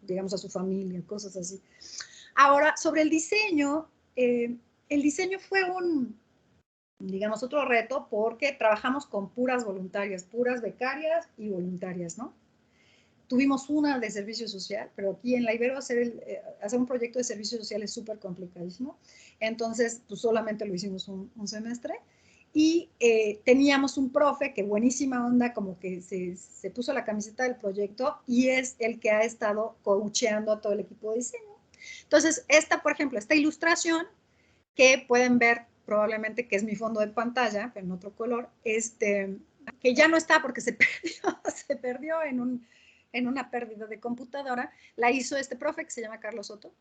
digamos, a su familia, cosas así. Ahora, sobre el diseño fue digamos, otro reto porque trabajamos con puras voluntarias, puras becarias y voluntarias, ¿no? Tuvimos una de servicio social, pero aquí en la Ibero hacer un proyecto de servicio social es súper complicadísimo. Entonces, pues solamente lo hicimos un semestre. Y teníamos un profe que buenísima onda, como que se puso la camiseta del proyecto y es el que ha estado coacheando a todo el equipo de diseño. Entonces, por ejemplo, esta ilustración que pueden ver probablemente que es mi fondo de pantalla, pero en otro color, que ya no está porque se perdió en una pérdida de computadora, la hizo este profe que se llama Carlos Soto.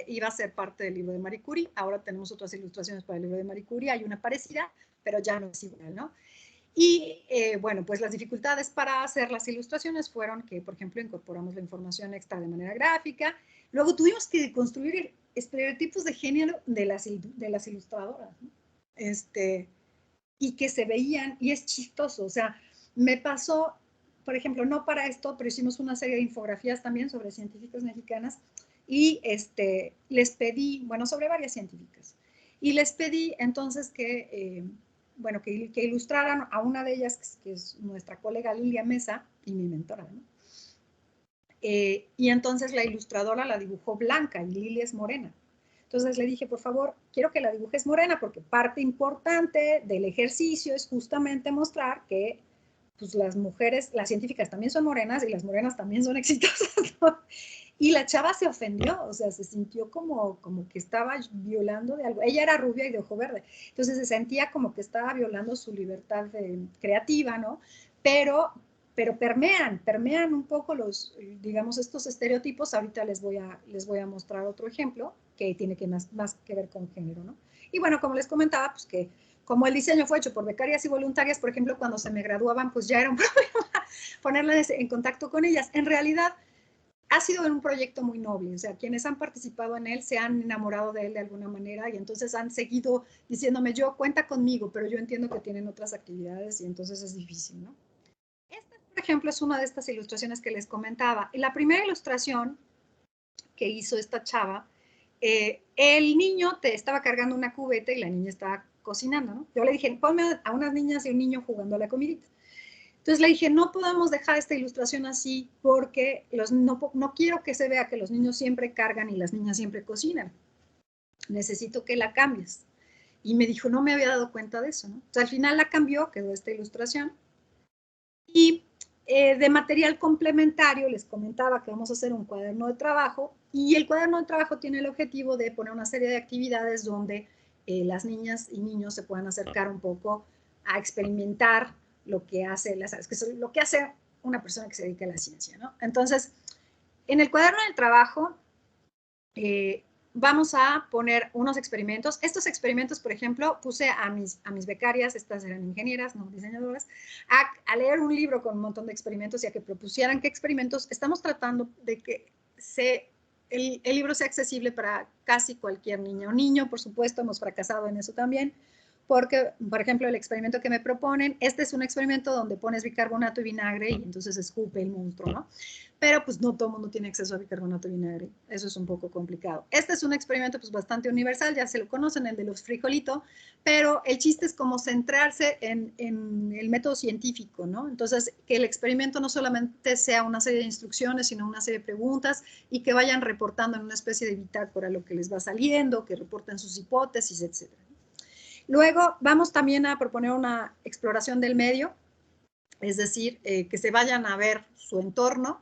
Iba a ser parte del libro de Marie Curie. Ahora tenemos otras ilustraciones para el libro de Marie Curie. Hay una parecida, pero ya no es igual, ¿no? Y bueno, pues las dificultades para hacer las ilustraciones fueron que, por ejemplo, incorporamos la información extra de manera gráfica. Luego tuvimos que construir estereotipos de género de las ilustradoras, ¿no? Y que se veían, y es chistoso, o sea, me pasó, por ejemplo, no para esto, pero hicimos una serie de infografías también sobre científicas mexicanas y les pedí, bueno, sobre varias científicas, y les pedí entonces que, bueno, que ilustraran a una de ellas, que es nuestra colega Lilia Mesa y mi mentora, ¿no? Y entonces la ilustradora la dibujó blanca y Lilia es morena. Entonces le dije, por favor, quiero que la dibujes morena porque parte importante del ejercicio es justamente mostrar que pues, las mujeres, las científicas también son morenas y las morenas también son exitosas, ¿no? Y la chava se ofendió, o sea, se sintió como que estaba violando de algo. Ella era rubia y de ojo verde, entonces se sentía como que estaba violando su libertad creativa, ¿no? Pero permean un poco los, digamos, estos estereotipos. Ahorita les voy a mostrar otro ejemplo que tiene más que ver con género, ¿no? Y bueno, como les comentaba, pues que como el diseño fue hecho por becarias y voluntarias, por ejemplo, cuando se me graduaban, pues ya era un problema ponerlas en contacto con ellas. En realidad, ha sido un proyecto muy noble, o sea, quienes han participado en él se han enamorado de él de alguna manera y entonces han seguido diciéndome, yo cuenta conmigo, pero yo entiendo que tienen otras actividades y entonces es difícil, ¿no? Esta, por ejemplo, es una de estas ilustraciones que les comentaba. La primera ilustración que hizo esta chava, el niño te estaba cargando una cubeta y la niña estaba cocinando, ¿no? Yo le dije, ponme a unas niñas y un niño jugando a la comidita. Entonces le dije, no podemos dejar esta ilustración así porque no quiero que se vea que los niños siempre cargan y las niñas siempre cocinan. Necesito que la cambies. Y me dijo, no me había dado cuenta de eso, ¿no? Entonces al final la cambió, quedó esta ilustración. Y de material complementario les comentaba que vamos a hacer un cuaderno de trabajo y el cuaderno de trabajo tiene el objetivo de poner una serie de actividades donde las niñas y niños se puedan acercar un poco a experimentar lo que hace una persona que se dedica a la ciencia, ¿no? Entonces, en el cuaderno del trabajo vamos a poner unos experimentos. Estos experimentos, por ejemplo, puse a mis becarias, estas eran ingenieras, no diseñadoras, a leer un libro con un montón de experimentos y a que propusieran qué experimentos. Estamos tratando de que el libro sea accesible para casi cualquier niña o niño, por supuesto, hemos fracasado en eso también, porque, por ejemplo, el experimento que me proponen, este es un experimento donde pones bicarbonato y vinagre y entonces escupe el monstruo, ¿no? Pero pues no todo el mundo tiene acceso a bicarbonato y vinagre, eso es un poco complicado. Este es un experimento pues bastante universal, ya se lo conocen, el de los frijolitos, pero el chiste es como centrarse en el método científico, ¿no? Entonces, que el experimento no solamente sea una serie de instrucciones, sino una serie de preguntas y que vayan reportando en una especie de bitácora lo que les va saliendo, que reporten sus hipótesis, etc. Luego vamos también a proponer una exploración del medio, es decir, que se vayan a ver su entorno.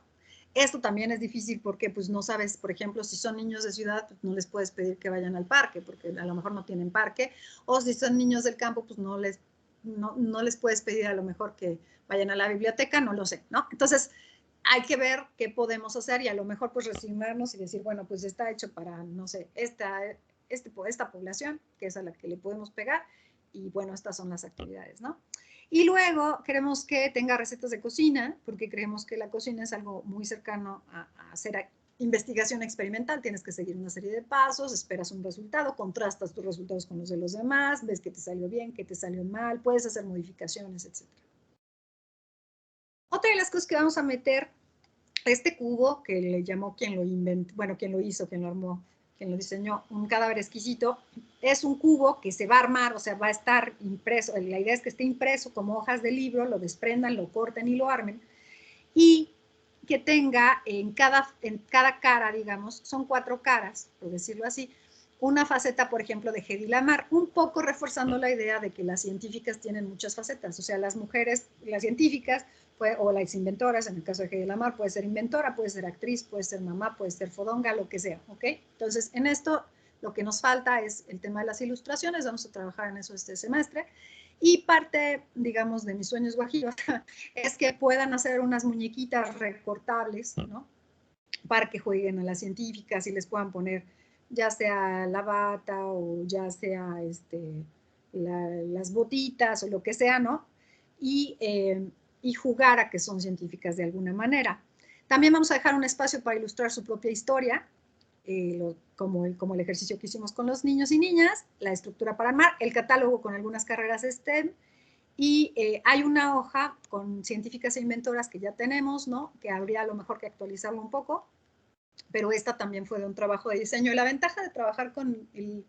Esto también es difícil porque pues no sabes, por ejemplo, si son niños de ciudad, pues no les puedes pedir que vayan al parque porque a lo mejor no tienen parque, o si son niños del campo, pues no les puedes pedir a lo mejor que vayan a la biblioteca, no lo sé, ¿no? Entonces, hay que ver qué podemos hacer y a lo mejor pues resignarnos y decir, bueno, pues está hecho para, no sé, esta población, que es a la que le podemos pegar, y bueno, estas son las actividades, ¿no? Y luego queremos que tenga recetas de cocina, porque creemos que la cocina es algo muy cercano a hacer investigación experimental. Tienes que seguir una serie de pasos, esperas un resultado, contrastas tus resultados con los de los demás, ves que te salió bien, que te salió mal, puedes hacer modificaciones, etc. Otra de las cosas que vamos a meter, este cubo que le llamó quien lo inventó, bueno, quien lo hizo, quien lo armó, quien lo diseñó, un cadáver exquisito, es un cubo que se va a armar, o sea, va a estar impreso, la idea es que esté impreso como hojas de libro, lo desprendan, lo corten y lo armen, y que tenga en cada cara, digamos, son 4 caras, por decirlo así, una faceta, por ejemplo, de Hedy Lamarr, un poco reforzando la idea de que las científicas tienen muchas facetas, o sea, las mujeres, las científicas, o las inventoras, en el caso de Hedy Lamarr, puede ser inventora, puede ser actriz, puede ser mamá, puede ser fodonga, lo que sea, ¿ok? Entonces, en esto, lo que nos falta es el tema de las ilustraciones, vamos a trabajar en eso este semestre, y parte, digamos, de mis sueños guajiros es que puedan hacer unas muñequitas recortables, ¿no? Para que jueguen a las científicas y les puedan poner ya sea la bata o ya sea las botitas o lo que sea, ¿no? Y jugar a que son científicas de alguna manera. También vamos a dejar un espacio para ilustrar su propia historia, como el ejercicio que hicimos con los niños y niñas, la estructura para armar, el catálogo con algunas carreras STEM, Y hay una hoja con científicas e inventoras que ya tenemos, ¿no? Que habría a lo mejor que actualizarlo un poco, pero esta también fue de un trabajo de diseño. Y la ventaja de trabajar con el,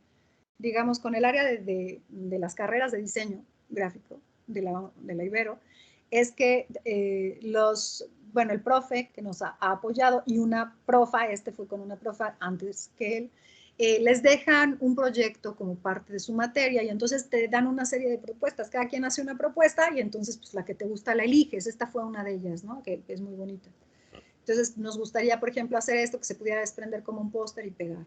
digamos, con el área de las carreras de diseño gráfico de la Ibero, es que bueno, el profe que nos ha apoyado y una profa, fue con una profa antes que él, les dejan un proyecto como parte de su materia y entonces te dan una serie de propuestas. Cada quien hace una propuesta y entonces pues la que te gusta la eliges. Esta fue una de ellas, ¿no? Que es muy bonita. Entonces nos gustaría, por ejemplo, hacer esto que se pudiera desprender como un póster y pegar.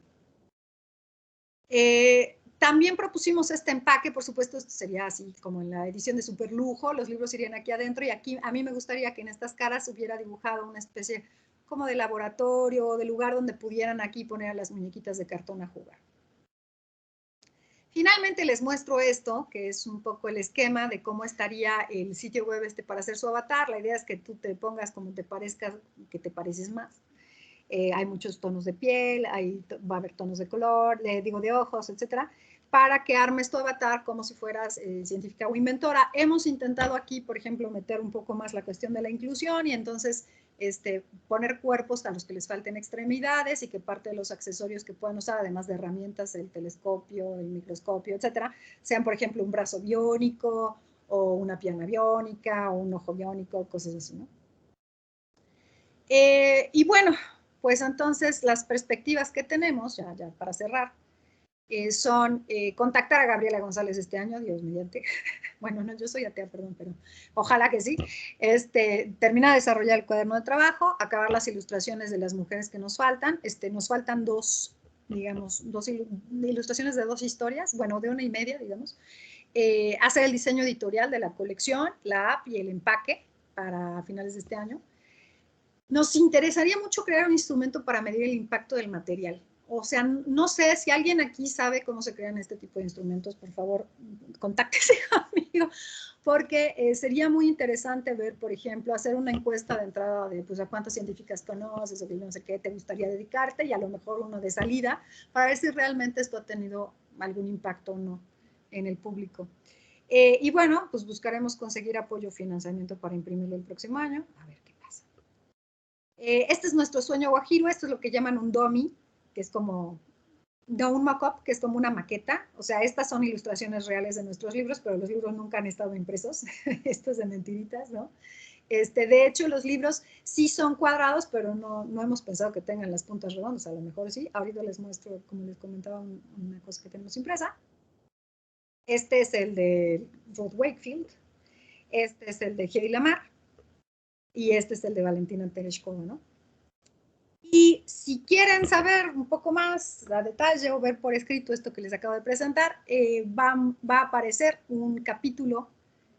También propusimos este empaque, por supuesto, esto sería así como en la edición de super lujo, los libros irían aquí adentro y aquí a mí me gustaría que en estas caras hubiera dibujado una especie como de laboratorio o de lugar donde pudieran aquí poner a las muñequitas de cartón a jugar. Finalmente les muestro esto, que es un poco el esquema de cómo estaría el sitio web para hacer su avatar. La idea es que tú te pongas como te parezcas, que te pareces más. Hay muchos tonos de piel, va a haber tonos de color, de ojos, etcétera, para que armes tu avatar como si fueras científica o inventora. Hemos intentado aquí, por ejemplo, meter un poco más la cuestión de la inclusión y entonces poner cuerpos a los que les falten extremidades y que parte de los accesorios que puedan usar, además de herramientas, el telescopio, el microscopio, etcétera, sean, por ejemplo, un brazo biónico o una pierna biónica o un ojo biónico, cosas así, ¿no? Y bueno, pues entonces las perspectivas que tenemos, ya para cerrar, son contactar a Gabriela González este año, Dios mediante. Bueno, no, yo soy atea, perdón, pero ojalá que sí. Terminar de desarrollar el cuaderno de trabajo, acabar las ilustraciones de las mujeres que nos faltan. Nos faltan dos ilustraciones de 2 historias, bueno, de 1 y media, digamos. Hacer el diseño editorial de la colección, la app y el empaque para finales de este año. Nos interesaría mucho crear un instrumento para medir el impacto del material. O sea, no sé si alguien aquí sabe cómo se crean este tipo de instrumentos, por favor, contáctese conmigo, porque sería muy interesante ver, por ejemplo, hacer una encuesta de entrada de pues, a cuántas científicas conoces o no sé qué te gustaría dedicarte y a lo mejor uno de salida para ver si realmente esto ha tenido algún impacto o no en el público. Y bueno, pues buscaremos conseguir apoyo o financiamiento para imprimirlo el próximo año. A ver qué pasa. Este es nuestro sueño guajiro, esto es lo que llaman un dummy, que es como, no un mock-up, que es como una maqueta. O sea, estas son ilustraciones reales de nuestros libros, pero los libros nunca han estado impresos. Esto es de mentiritas, ¿no? De hecho, los libros sí son cuadrados, pero no hemos pensado que tengan las puntas redondas. A lo mejor sí. Ahorita les muestro, como les comentaba, una cosa que tenemos impresa. Este es el de Ruth Wakefield. Este es el de Hedy Lamarr. Y este es el de Valentina Tereshkova, ¿no? Y si quieren saber un poco más a detalle o ver por escrito esto que les acabo de presentar, va a aparecer un capítulo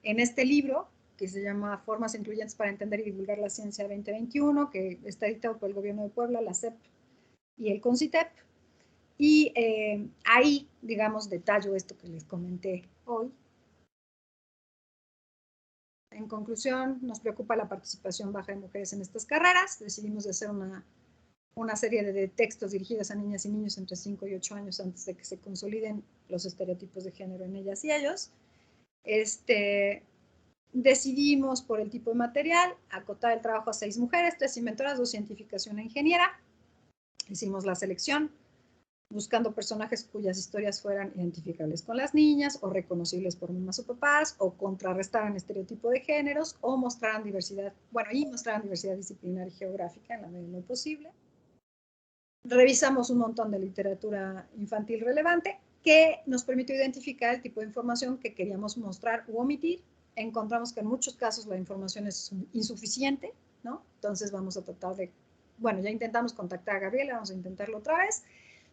en este libro que se llama Formas Incluyentes para Entender y Divulgar la Ciencia 2021, que está editado por el Gobierno de Puebla, la SEP y el CONCITEP. Y ahí, digamos, detallo esto que les comenté hoy. En conclusión, nos preocupa la participación baja de mujeres en estas carreras. Decidimos de hacer una serie de textos dirigidos a niñas y niños entre 5 y 8 años antes de que se consoliden los estereotipos de género en ellas y ellos. Decidimos por el tipo de material acotar el trabajo a 6 mujeres, 3 inventoras, 2 científicas y 1 ingeniera. Hicimos la selección buscando personajes cuyas historias fueran identificables con las niñas o reconocibles por mamás o papás o contrarrestaran estereotipo de géneros o mostraran diversidad, mostraran diversidad disciplinar y geográfica en la medida de lo posible. Revisamos un montón de literatura infantil relevante que nos permitió identificar el tipo de información que queríamos mostrar u omitir. Encontramos que en muchos casos la información es insuficiente, ¿no? Entonces vamos a tratar de, ya intentamos contactar a Gabriela, vamos a intentarlo otra vez.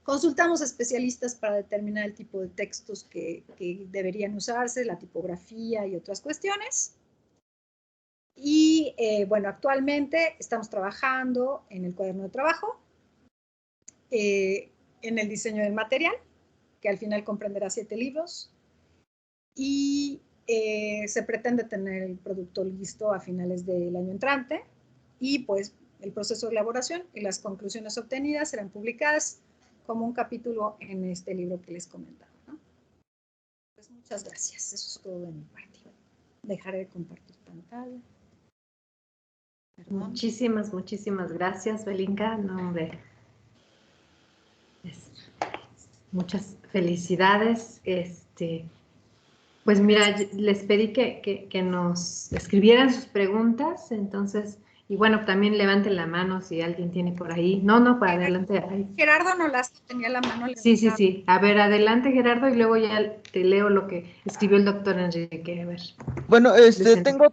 Consultamos especialistas para determinar el tipo de textos que deberían usarse, la tipografía y otras cuestiones. Y actualmente estamos trabajando en el cuaderno de trabajo, en el diseño del material, que al final comprenderá 7 libros, y se pretende tener el producto listo a finales del año entrante, y pues el proceso de elaboración y las conclusiones obtenidas serán publicadas como un capítulo en este libro que les comentaba, ¿no? Pues muchas gracias, eso es todo de mi parte. Dejaré de compartir pantalla. Perdón. Muchísimas gracias, Belinka. No, hombre. Muchas felicidades. Pues mira, les pedí que nos escribieran sus preguntas, entonces, y bueno, también levanten la mano si alguien tiene por ahí. No, para adelante. Ahí. Gerardo Nolasco tenía la mano levantada. Sí. A ver, adelante, Gerardo, y luego ya te leo lo que escribió el doctor Enrique. A ver. Bueno, tengo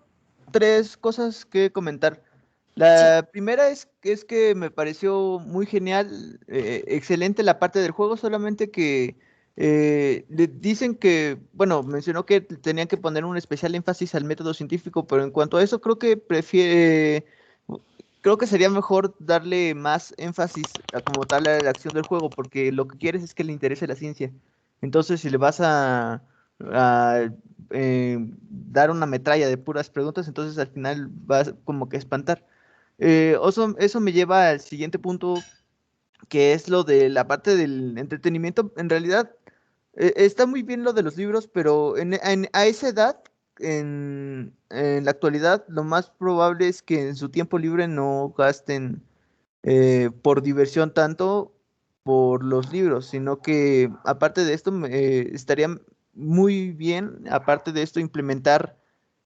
3 cosas que comentar. La primera es que me pareció muy genial, excelente la parte del juego, solamente que le dicen que, bueno, mencionó que tenían que poner un especial énfasis al método científico, pero en cuanto a eso creo que creo que sería mejor darle más énfasis como tal a la acción del juego, porque lo que quieres es que le interese la ciencia. Entonces, si le vas a dar una metralla de puras preguntas, entonces al final vas como que a espantar. Eso me lleva al siguiente punto, que es lo de la parte del entretenimiento. En realidad, está muy bien lo de los libros, pero a esa edad, en la actualidad, lo más probable es que en su tiempo libre no gasten por diversión tanto por los libros, sino que aparte de esto, estaría muy bien, aparte de esto, implementar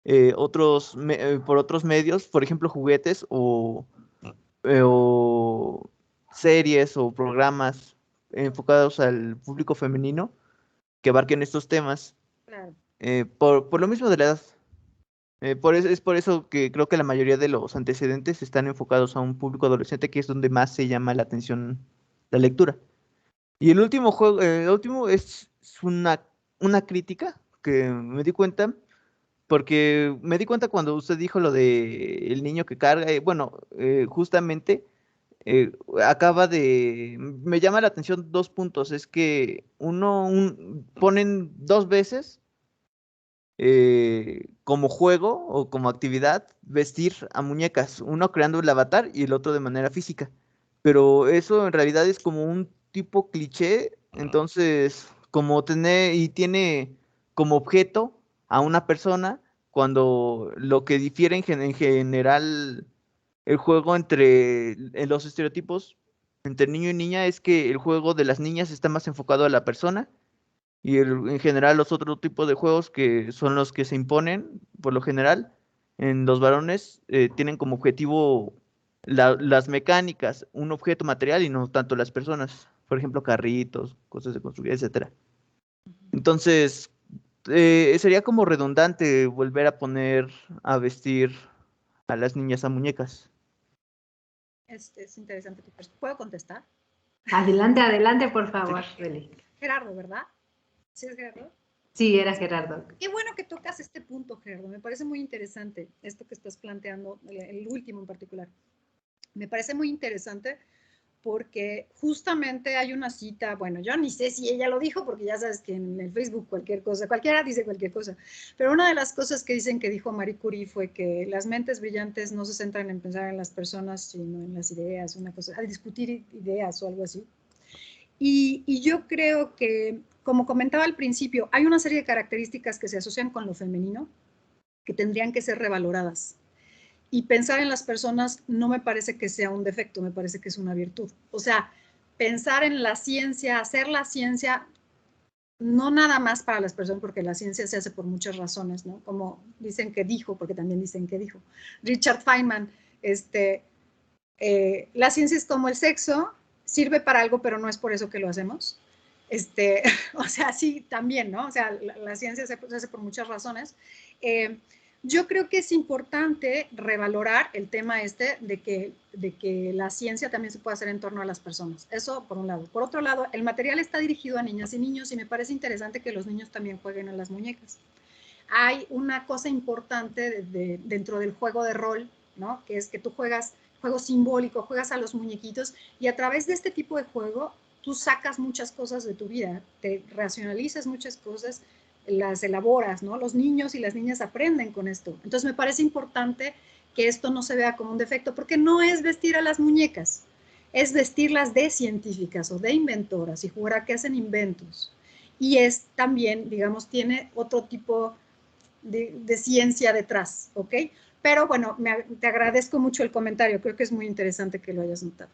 por otros medios, por ejemplo, juguetes o series o programas enfocados al público femenino que abarquen estos temas. Claro. Por lo mismo de la edad. Es por eso que creo que la mayoría de los antecedentes están enfocados a un público adolescente, que es donde más se llama la atención la lectura. Y el último es una crítica que me di cuenta, porque me di cuenta cuando usted dijo lo de el niño que carga, justamente me llama la atención 2 puntos, es que ponen 2 veces como juego o como actividad vestir a muñecas, uno creando el avatar y el otro de manera física. Pero eso en realidad es como un tipo cliché, entonces tiene como objeto a una persona, cuando lo que difiere en general el juego en los estereotipos entre niño y niña es que el juego de las niñas está más enfocado a la persona, y en general los otros tipos de juegos, que son los que se imponen por lo general en los varones, tienen como objetivo las mecánicas, un objeto material y no tanto las personas. Por ejemplo, carritos, cosas de construir, etcétera. Entonces, sería como redundante volver a poner a vestir a las niñas a muñecas. Es interesante tu perspectiva. ¿Puedo contestar? Adelante, por favor, Beli. Gerardo, ¿verdad? ¿Sí es Gerardo? Sí, era Gerardo. Qué bueno que tocas este punto, Gerardo. Me parece muy interesante esto que estás planteando, el último en particular. Me parece muy interesante porque justamente hay una cita, bueno, yo ni sé si ella lo dijo, porque ya sabes que en el Facebook cualquiera dice cualquier cosa, pero una de las cosas que dicen que dijo Marie Curie fue que las mentes brillantes no se centran en pensar en las personas, sino en las ideas, una cosa, a discutir ideas o algo así. Y yo creo que, como comentaba al principio, hay una serie de características que se asocian con lo femenino que tendrían que ser revaloradas. Y pensar en las personas no me parece que sea un defecto, me parece que es una virtud. O sea, pensar en la ciencia, hacer la ciencia, no nada más para las personas, porque la ciencia se hace por muchas razones, ¿no? Como dicen que dijo, porque también dicen que dijo. Richard Feynman, la ciencia es como el sexo, sirve para algo, pero no es por eso que lo hacemos. O sea, sí, también, ¿no? O sea, la ciencia se hace por muchas razones. Yo creo que es importante revalorar el tema de que la ciencia también se puede hacer en torno a las personas. Eso por un lado. Por otro lado, el material está dirigido a niñas y niños y me parece interesante que los niños también jueguen a las muñecas. Hay una cosa importante dentro del juego de rol, ¿no? Que es que tú juegas juego simbólico, juegas a los muñequitos y a través de este tipo de juego tú sacas muchas cosas de tu vida, te racionalizas muchas cosas, las elaboras, ¿no? Los niños y las niñas aprenden con esto. Entonces me parece importante que esto no se vea como un defecto, porque no es vestir a las muñecas, es vestirlas de científicas o de inventoras y jugar a que hacen inventos. Y es también, digamos, tiene otro tipo de ciencia detrás, ¿ok? Pero bueno, te agradezco mucho el comentario, creo que es muy interesante que lo hayas notado.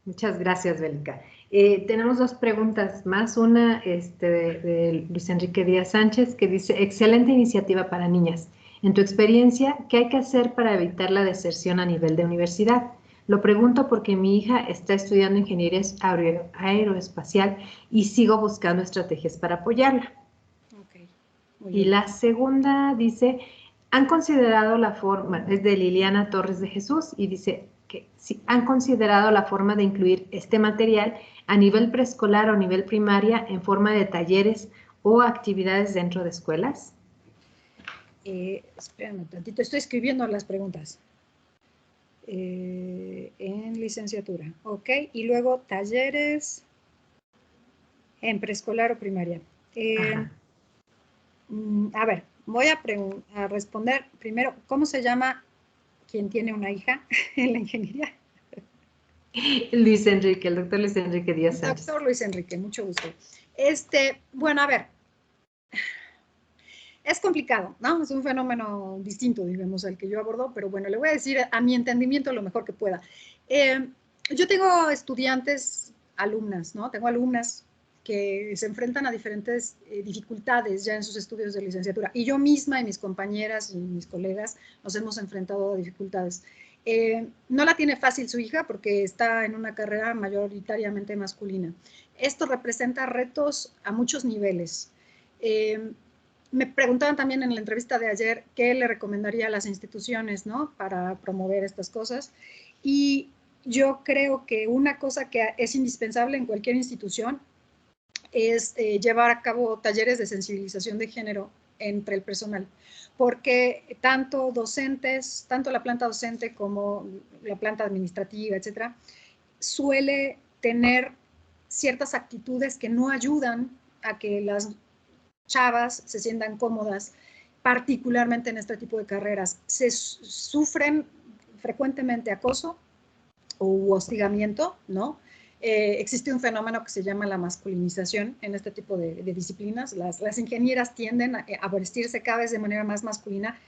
Muchas gracias, Bélica. Tenemos dos preguntas más. Una de Luis Enrique Díaz Sánchez, que dice, excelente iniciativa para niñas. En tu experiencia, ¿qué hay que hacer para evitar la deserción a nivel de universidad? Lo pregunto porque mi hija está estudiando ingeniería aeroespacial y sigo buscando estrategias para apoyarla. Okay. Muy Y bien. la segunda dice, ¿han considerado la forma, es de Liliana Torres de Jesús, y dice que si han considerado la forma de incluir este material a nivel preescolar o nivel primaria en forma de talleres o actividades dentro de escuelas? Espérame un tantito, estoy escribiendo las preguntas. En licenciatura, ok, y luego talleres en preescolar o primaria. A ver, voy a responder primero, ¿cómo se llama quien tiene una hija en la ingeniería? Luis Enrique, el doctor Luis Enrique Díaz Sánchez. Doctor Luis Enrique, mucho gusto. Bueno, a ver, es complicado, ¿no? Es un fenómeno distinto, digamos, al que yo abordo, pero bueno, le voy a decir a mi entendimiento lo mejor que pueda. Yo tengo estudiantes, alumnas, ¿no? Tengo alumnas que se enfrentan a diferentes dificultades ya en sus estudios de licenciatura. Y yo misma y mis compañeras y mis colegas nos hemos enfrentado a dificultades. No la tiene fácil su hija porque está en una carrera mayoritariamente masculina. Esto representa retos a muchos niveles. Me preguntaban también en la entrevista de ayer qué le recomendaría a las instituciones, ¿no? Para promover estas cosas. Y yo creo que una cosa que es indispensable en cualquier institución es llevar a cabo talleres de sensibilización de género entre el personal, porque tanto docentes, tanto la planta docente como la planta administrativa, etcétera, suele tener ciertas actitudes que no ayudan a que las chavas se sientan cómodas, particularmente en este tipo de carreras. Se sufren frecuentemente acoso o hostigamiento, ¿no? Existe un fenómeno que se llama la masculinización en este tipo de disciplinas. Las ingenieras tienden a vestirse cada vez de manera más masculina.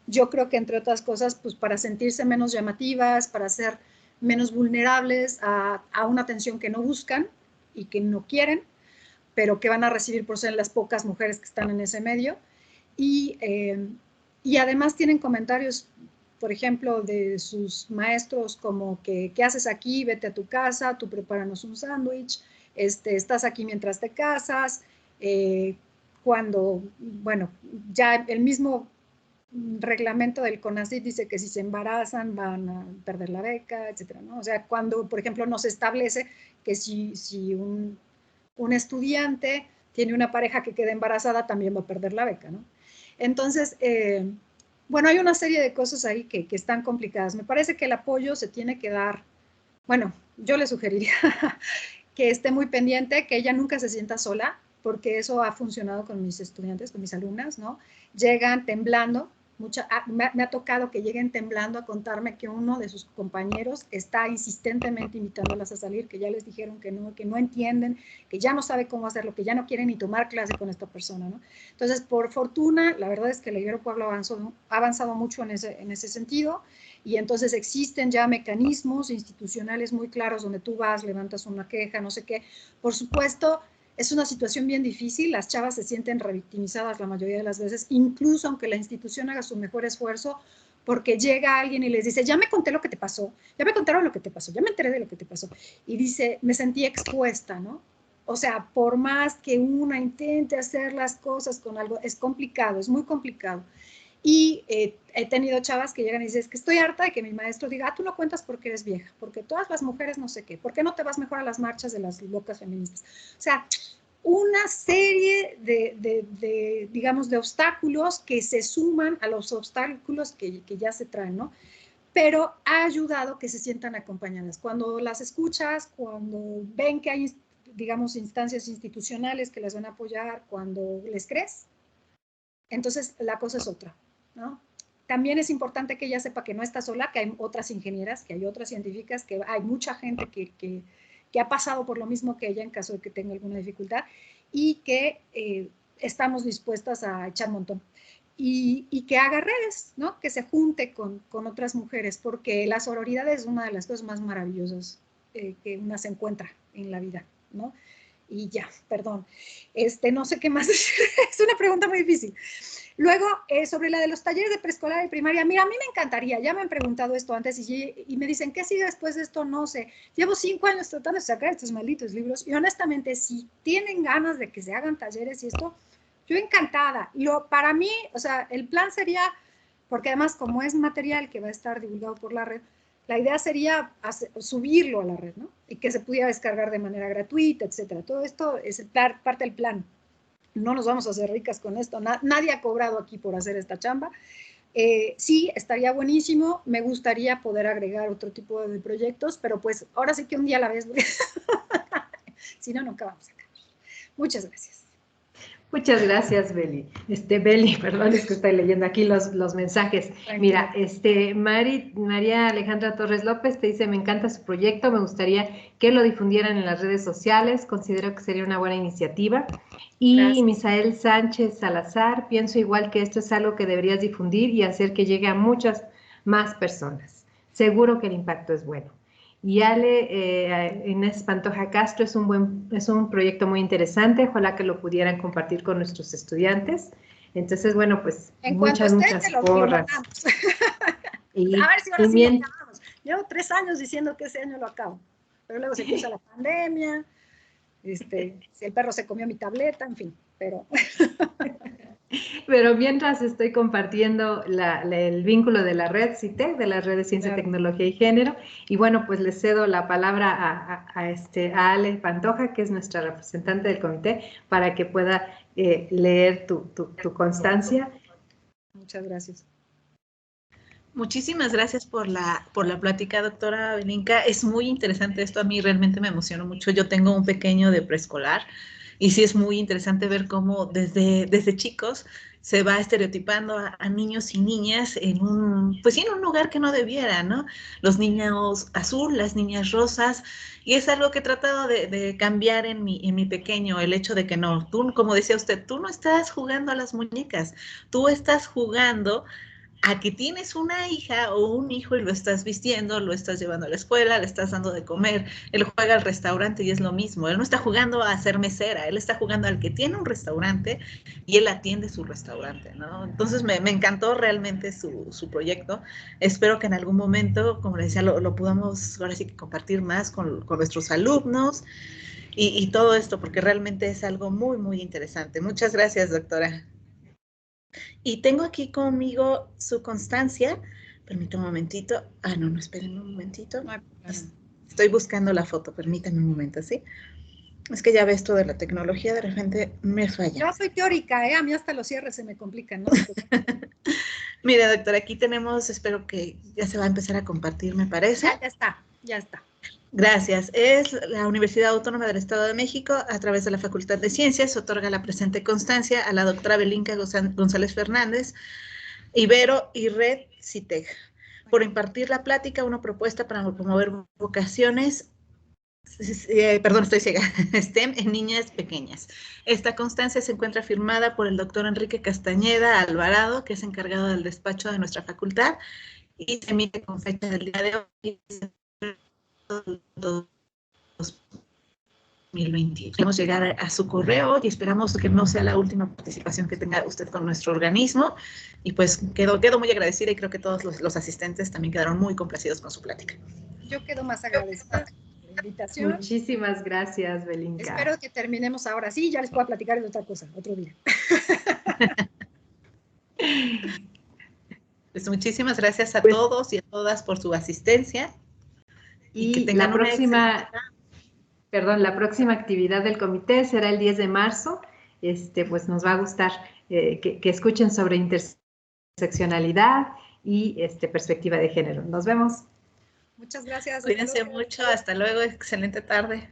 Yo creo que entre otras cosas, pues para sentirse menos llamativas, para ser menos vulnerables a una atención que no buscan y que no quieren, pero que van a recibir por ser las pocas mujeres que están en ese medio. Y además tienen comentarios, por ejemplo, de sus maestros como que, ¿qué haces aquí? Vete a tu casa, tú prepáranos un sándwich, estás aquí mientras te casas, cuando, bueno, ya el mismo reglamento del CONACYT dice que si se embarazan van a perder la beca, etcétera, ¿no? O sea, cuando, por ejemplo, no se establece que si un estudiante tiene una pareja que queda embarazada, también va a perder la beca, ¿no? Entonces, bueno, hay una serie de cosas ahí que están complicadas. Me parece que el apoyo se tiene que dar, bueno, yo le sugeriría que esté muy pendiente, que ella nunca se sienta sola, porque eso ha funcionado con mis estudiantes, con mis alumnas, ¿no? Llegan temblando, me ha tocado que lleguen temblando a contarme que uno de sus compañeros está insistentemente invitándolas a salir, que ya les dijeron que no entienden, que ya no sabe cómo hacerlo, que ya no quieren ni tomar clase con esta persona, ¿no? Entonces, por fortuna, la verdad es que el Ibero Pueblo ha avanzado mucho en ese sentido, y entonces existen ya mecanismos institucionales muy claros donde tú vas, levantas una queja, no sé qué. Por supuesto, es una situación bien difícil, las chavas se sienten revictimizadas la mayoría de las veces, incluso aunque la institución haga su mejor esfuerzo, porque llega alguien y les dice, ya me conté lo que te pasó, ya me contaron lo que te pasó, ya me enteré de lo que te pasó. Y dice, me sentí expuesta, ¿no? O sea, por más que una intente hacer las cosas con algo, es complicado, es muy complicado. Y he tenido chavas que llegan y dicen, es que estoy harta de que mi maestro diga, tú no cuentas porque eres vieja, porque todas las mujeres no sé qué, ¿por qué no te vas mejor a las marchas de las locas feministas? O sea, una serie digamos, de obstáculos que se suman a los obstáculos que ya se traen, ¿no? Pero ha ayudado que se sientan acompañadas. Cuando las escuchas, cuando ven que hay, digamos, instancias institucionales que las van a apoyar, cuando les crees, entonces la cosa es otra, ¿no? También es importante que ella sepa que no está sola, que hay otras ingenieras, que hay otras científicas, que hay mucha gente que ha pasado por lo mismo que ella en caso de que tenga alguna dificultad y que estamos dispuestas a echar un montón. Y que haga redes, ¿no? Que se junte con otras mujeres, porque la sororidad es una de las cosas más maravillosas que una se encuentra en la vida, ¿no? Y ya, perdón. No sé qué más decir. Es una pregunta muy difícil. Luego, sobre la de los talleres de preescolar y primaria, mira, a mí me encantaría, ya me han preguntado esto antes y me dicen, ¿qué sigue después de esto? No sé. Llevo 5 años tratando de sacar estos malditos libros y honestamente, si tienen ganas de que se hagan talleres y esto, yo encantada. Para mí, o sea, el plan sería, porque además como es material que va a estar divulgado por la red, la idea sería subirlo a la red, ¿no? Y que se pudiera descargar de manera gratuita, etcétera. Todo esto es parte del plan. No nos vamos a hacer ricas con esto. Nadie ha cobrado aquí por hacer esta chamba. Sí, estaría buenísimo. Me gustaría poder agregar otro tipo de proyectos, pero pues ahora sí que un día a la vez. Si no, nunca vamos a acabar. Muchas gracias. Muchas gracias, Beli. Beli, perdón, es que estoy leyendo aquí los mensajes. Tranquila. Mira, María Alejandra Torres López te dice, me encanta su proyecto, me gustaría que lo difundieran en las redes sociales, considero que sería una buena iniciativa. Y Gracias. Misael Sánchez Salazar, pienso igual que esto es algo que deberías difundir y hacer que llegue a muchas más personas. Seguro que el impacto es bueno. Y Ale, Inés Pantoja Castro, es un proyecto muy interesante, ojalá que lo pudieran compartir con nuestros estudiantes. Entonces, bueno, pues en muchas muchas porras. A ver si ahora sí lo acabamos. Llevo 3 años diciendo que ese año lo acabo, pero luego se puso la pandemia, si el perro se comió mi tableta, en fin, pero... Pero mientras estoy compartiendo el vínculo de la red CITEC, de la Red de Ciencia, Claro. Tecnología y Género, y bueno, pues le cedo la palabra a Ale Pantoja, que es nuestra representante del comité, para que pueda leer tu constancia. Muchas gracias. Muchísimas gracias por la plática, doctora Belinka. Es muy interesante esto, a mí realmente me emocionó mucho. Yo tengo un pequeño de preescolar y sí es muy interesante ver cómo desde chicos se va estereotipando a niños y niñas en un lugar que no debiera, ¿no? Los niños azul, las niñas rosas, y es algo que he tratado de cambiar en mi pequeño, el hecho de que no, tú, como decía usted, tú no estás jugando a las muñecas, tú estás jugando a que tienes una hija o un hijo y lo estás vistiendo, lo estás llevando a la escuela, le estás dando de comer, él juega al restaurante y es lo mismo, él no está jugando a ser mesera, él está jugando al que tiene un restaurante y él atiende su restaurante, ¿no? Entonces me encantó realmente su proyecto, espero que en algún momento, como le decía, lo podamos ahora sí que compartir más con nuestros alumnos y todo esto, porque realmente es algo muy, muy interesante. Muchas gracias, doctora. Y tengo aquí conmigo su constancia. Permítame un momentito. No, espérenme un momentito. Estoy buscando la foto, permítame un momento, ¿sí? Es que ya ves esto de la tecnología, de repente me falla. Yo soy teórica, a mí hasta los cierres se me complican, ¿no? Mira, doctora, aquí tenemos, espero que ya se va a empezar a compartir, me parece. Ya está. Gracias. Es la Universidad Autónoma del Estado de México, a través de la Facultad de Ciencias, otorga la presente constancia a la doctora Belinka González Fernández, Ibero y Red CITEC, por impartir la plática, una propuesta para promover vocaciones, estoy ciega, STEM en niñas pequeñas. Esta constancia se encuentra firmada por el doctor Enrique Castañeda Alvarado, que es encargado del despacho de nuestra facultad, y se emite con fecha del día de hoy, 2020. Queremos llegar a su correo y esperamos que no sea la última participación que tenga usted con nuestro organismo. Y pues quedo muy agradecida y creo que todos los asistentes también quedaron muy complacidos con su plática. Yo quedo más agradecida por la invitación. Muchísimas gracias, Belinka. Espero que terminemos ahora sí, ya les puedo platicar de otra cosa, otro día. Pues muchísimas gracias a todos y a todas por su asistencia. Y que tengan la próxima actividad del comité será el 10 de marzo. Pues nos va a gustar que escuchen sobre interseccionalidad y perspectiva de género. Nos vemos. Muchas gracias. Cuídense mucho. Hasta luego. Excelente tarde.